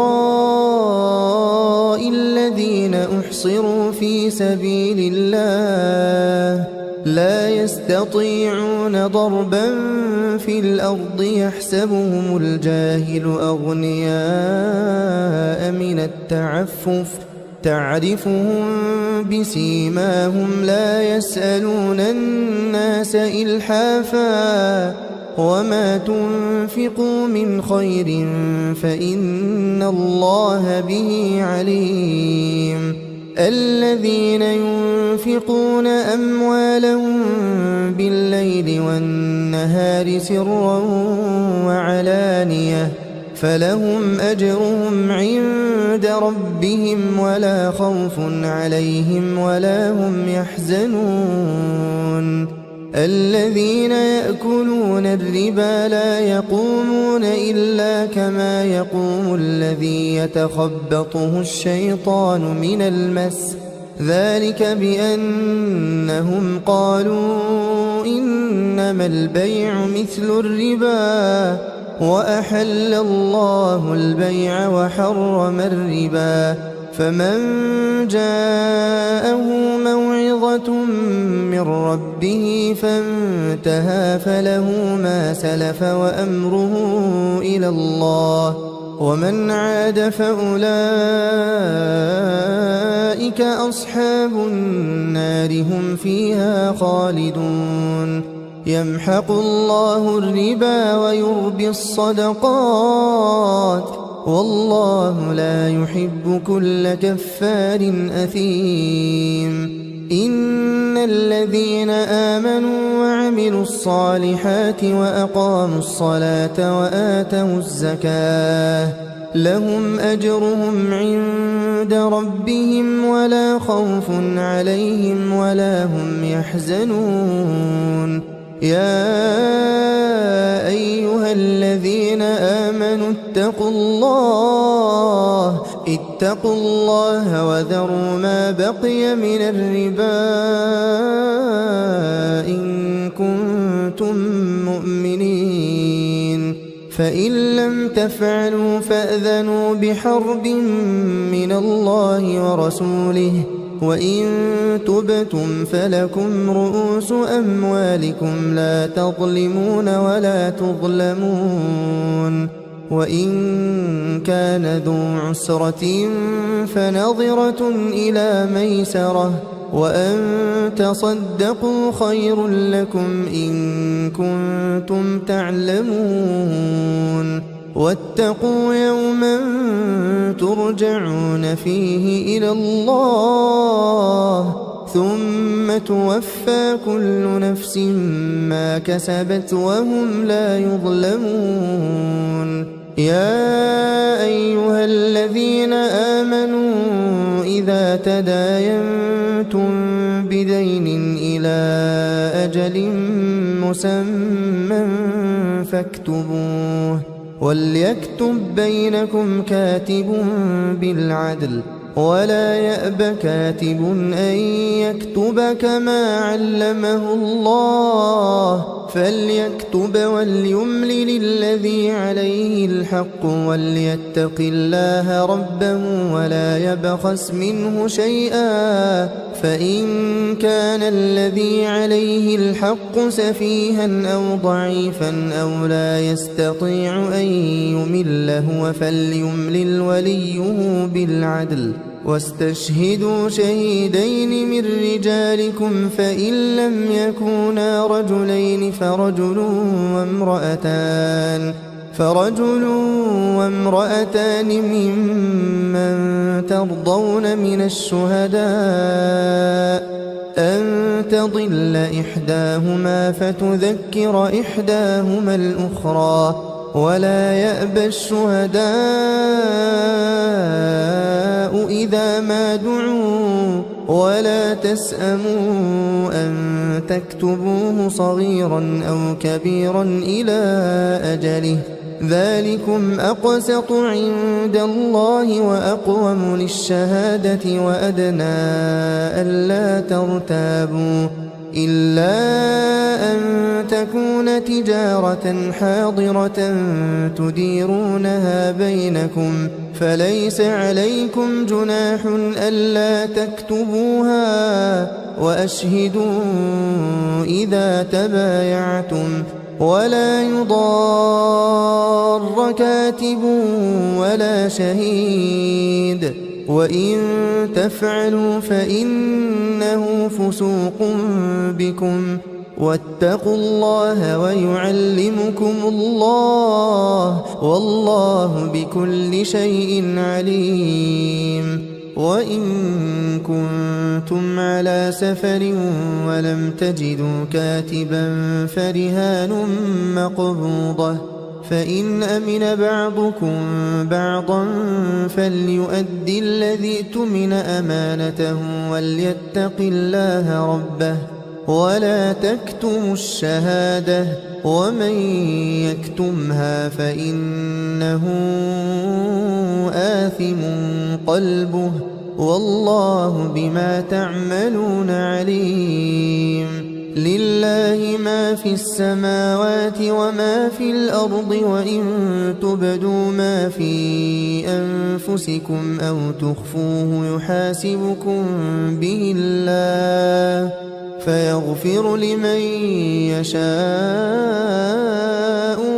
Speaker 1: الذين أحصروا في سبيل الله لا يستطيعون ضربا في الأرض يحسبهم الجاهل أغنياء من التعفف تعرفهم بسيماهم لا يسألون الناس إلحافا وما تنفقوا من خير فإن الله به عليم الذين ينفقون أموالهم بالليل والنهار سرا وعلانية فلهم أجرهم عند ربهم ولا خوف عليهم ولا هم يحزنون الذين يأكلون الربا لا يقومون إلا كما يقوم الذي يتخبطه الشيطان من المس ذلك بأنهم قالوا إنما البيع مثل الربا وأحل الله البيع وحرم الربا فمن جاءه موعظة من ربه فانتهى فله ما سلف وأمره إلى الله ومن عاد فأولئك أصحاب النار هم فيها خالدون يمحق الله الربا ويربي الصدقات والله لا يحب كل كفار أثيم إن الذين آمنوا وعملوا الصالحات وأقاموا الصلاة وآتوا الزكاة لهم أجرهم عند ربهم ولا خوف عليهم ولا هم يحزنون يا أيها الذين آمنوا اتقوا الله وذروا ما بقي من الربا إن كنتم مؤمنين فإن لم تفعلوا فأذنوا بحرب من الله ورسوله وإن تبتم فلكم رؤوس أموالكم لا تظلمون ولا تظلمون وإن كان ذو عسرة فنظرة إلى ميسرة وأن تصدقوا خير لكم إن كنتم تعلمون واتقوا يوما ترجعون فيه إلى الله ثم توفى كل نفس ما كسبت وهم لا يظلمون يا أيها الذين آمنوا إذا تداينتم بدين إلى أجل مسمى فاكتبوه وليكتب بينكم كاتب بالعدل ولا يأب كاتب أن يكتب كما علمه الله فليكتب وليملل الذي عليه الحق وليتق الله ربه ولا يبخس منه شيئا فإن كان الذي عليه الحق سفيها أو ضعيفا أو لا يستطيع أن يمل هو فليملل وليه بالعدل واستشهدوا شهيدين من رجالكم فإن لم يكونا رجلين فرجل وامرأتان ممن ترضون من الشهداء أن تضل إحداهما فتذكر إحداهما الأخرى ولا يأبى الشهداء إذا ما دعوا ولا تسأموا أن تكتبوه صغيرا أو كبيرا إلى أجله ذلكم أقسط عند الله وأقوم للشهادة وأدنى ألا ترتابوا إلا أن تكون تجارة حاضرة تديرونها بينكم فليس عليكم جناح ألا تكتبوها وأشهدوا إذا تبايعتم ولا يضار كاتب ولا شهيد وإن تفعلوا فإنه فسوق بكم واتقوا الله ويعلمكم الله والله بكل شيء عليم وإن كنتم على سفر ولم تجدوا كاتبا فرهان مقبوضة فإن أمن بعضكم بعضا فليؤدي الذي اؤتمن أمانته وليتق الله ربه ولا تكتموا الشهادة ومن يكتمها فإنه آثم قلبه والله بما تعملون عليم لله ما في السماوات وما في الأرض وإن تبدوا ما في أنفسكم أو تخفوه يحاسبكم به الله فيغفر لمن يشاء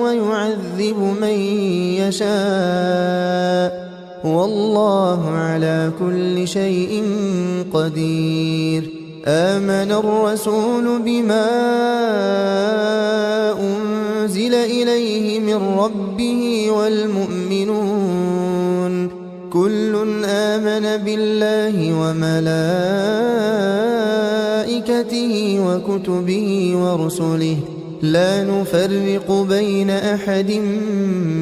Speaker 1: ويعذب من يشاء والله على كل شيء قدير آمن الرسول بما أنزل إليه من ربه والمؤمنون كل آمن بالله وملائكته وكتبه ورسله لا نفرق بين أحد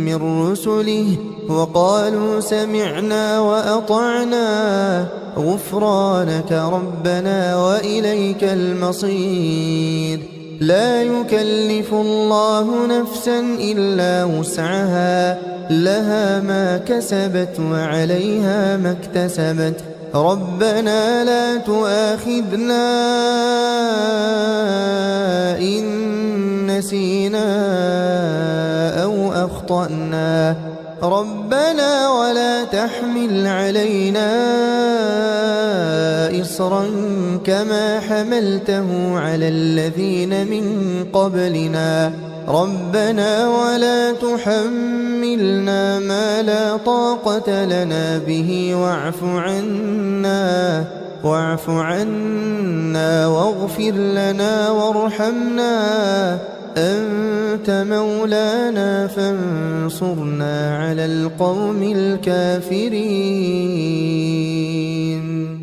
Speaker 1: من رسله وقالوا سمعنا وأطعنا غفرانك ربنا وإليك المصير لا يكلف الله نفسا إلا وسعها لها ما كسبت وعليها ما اكتسبت ربنا لا تؤاخذنا إن نسينا أو أخطأنا ربنا ولا تحمل علينا إصرا كما حملته على الذين من قبلنا ربنا ولا تحملنا ما لا طاقة لنا به واعف عنا واغفر لنا وارحمنا أنت مولانا فانصرنا على القوم الكافرين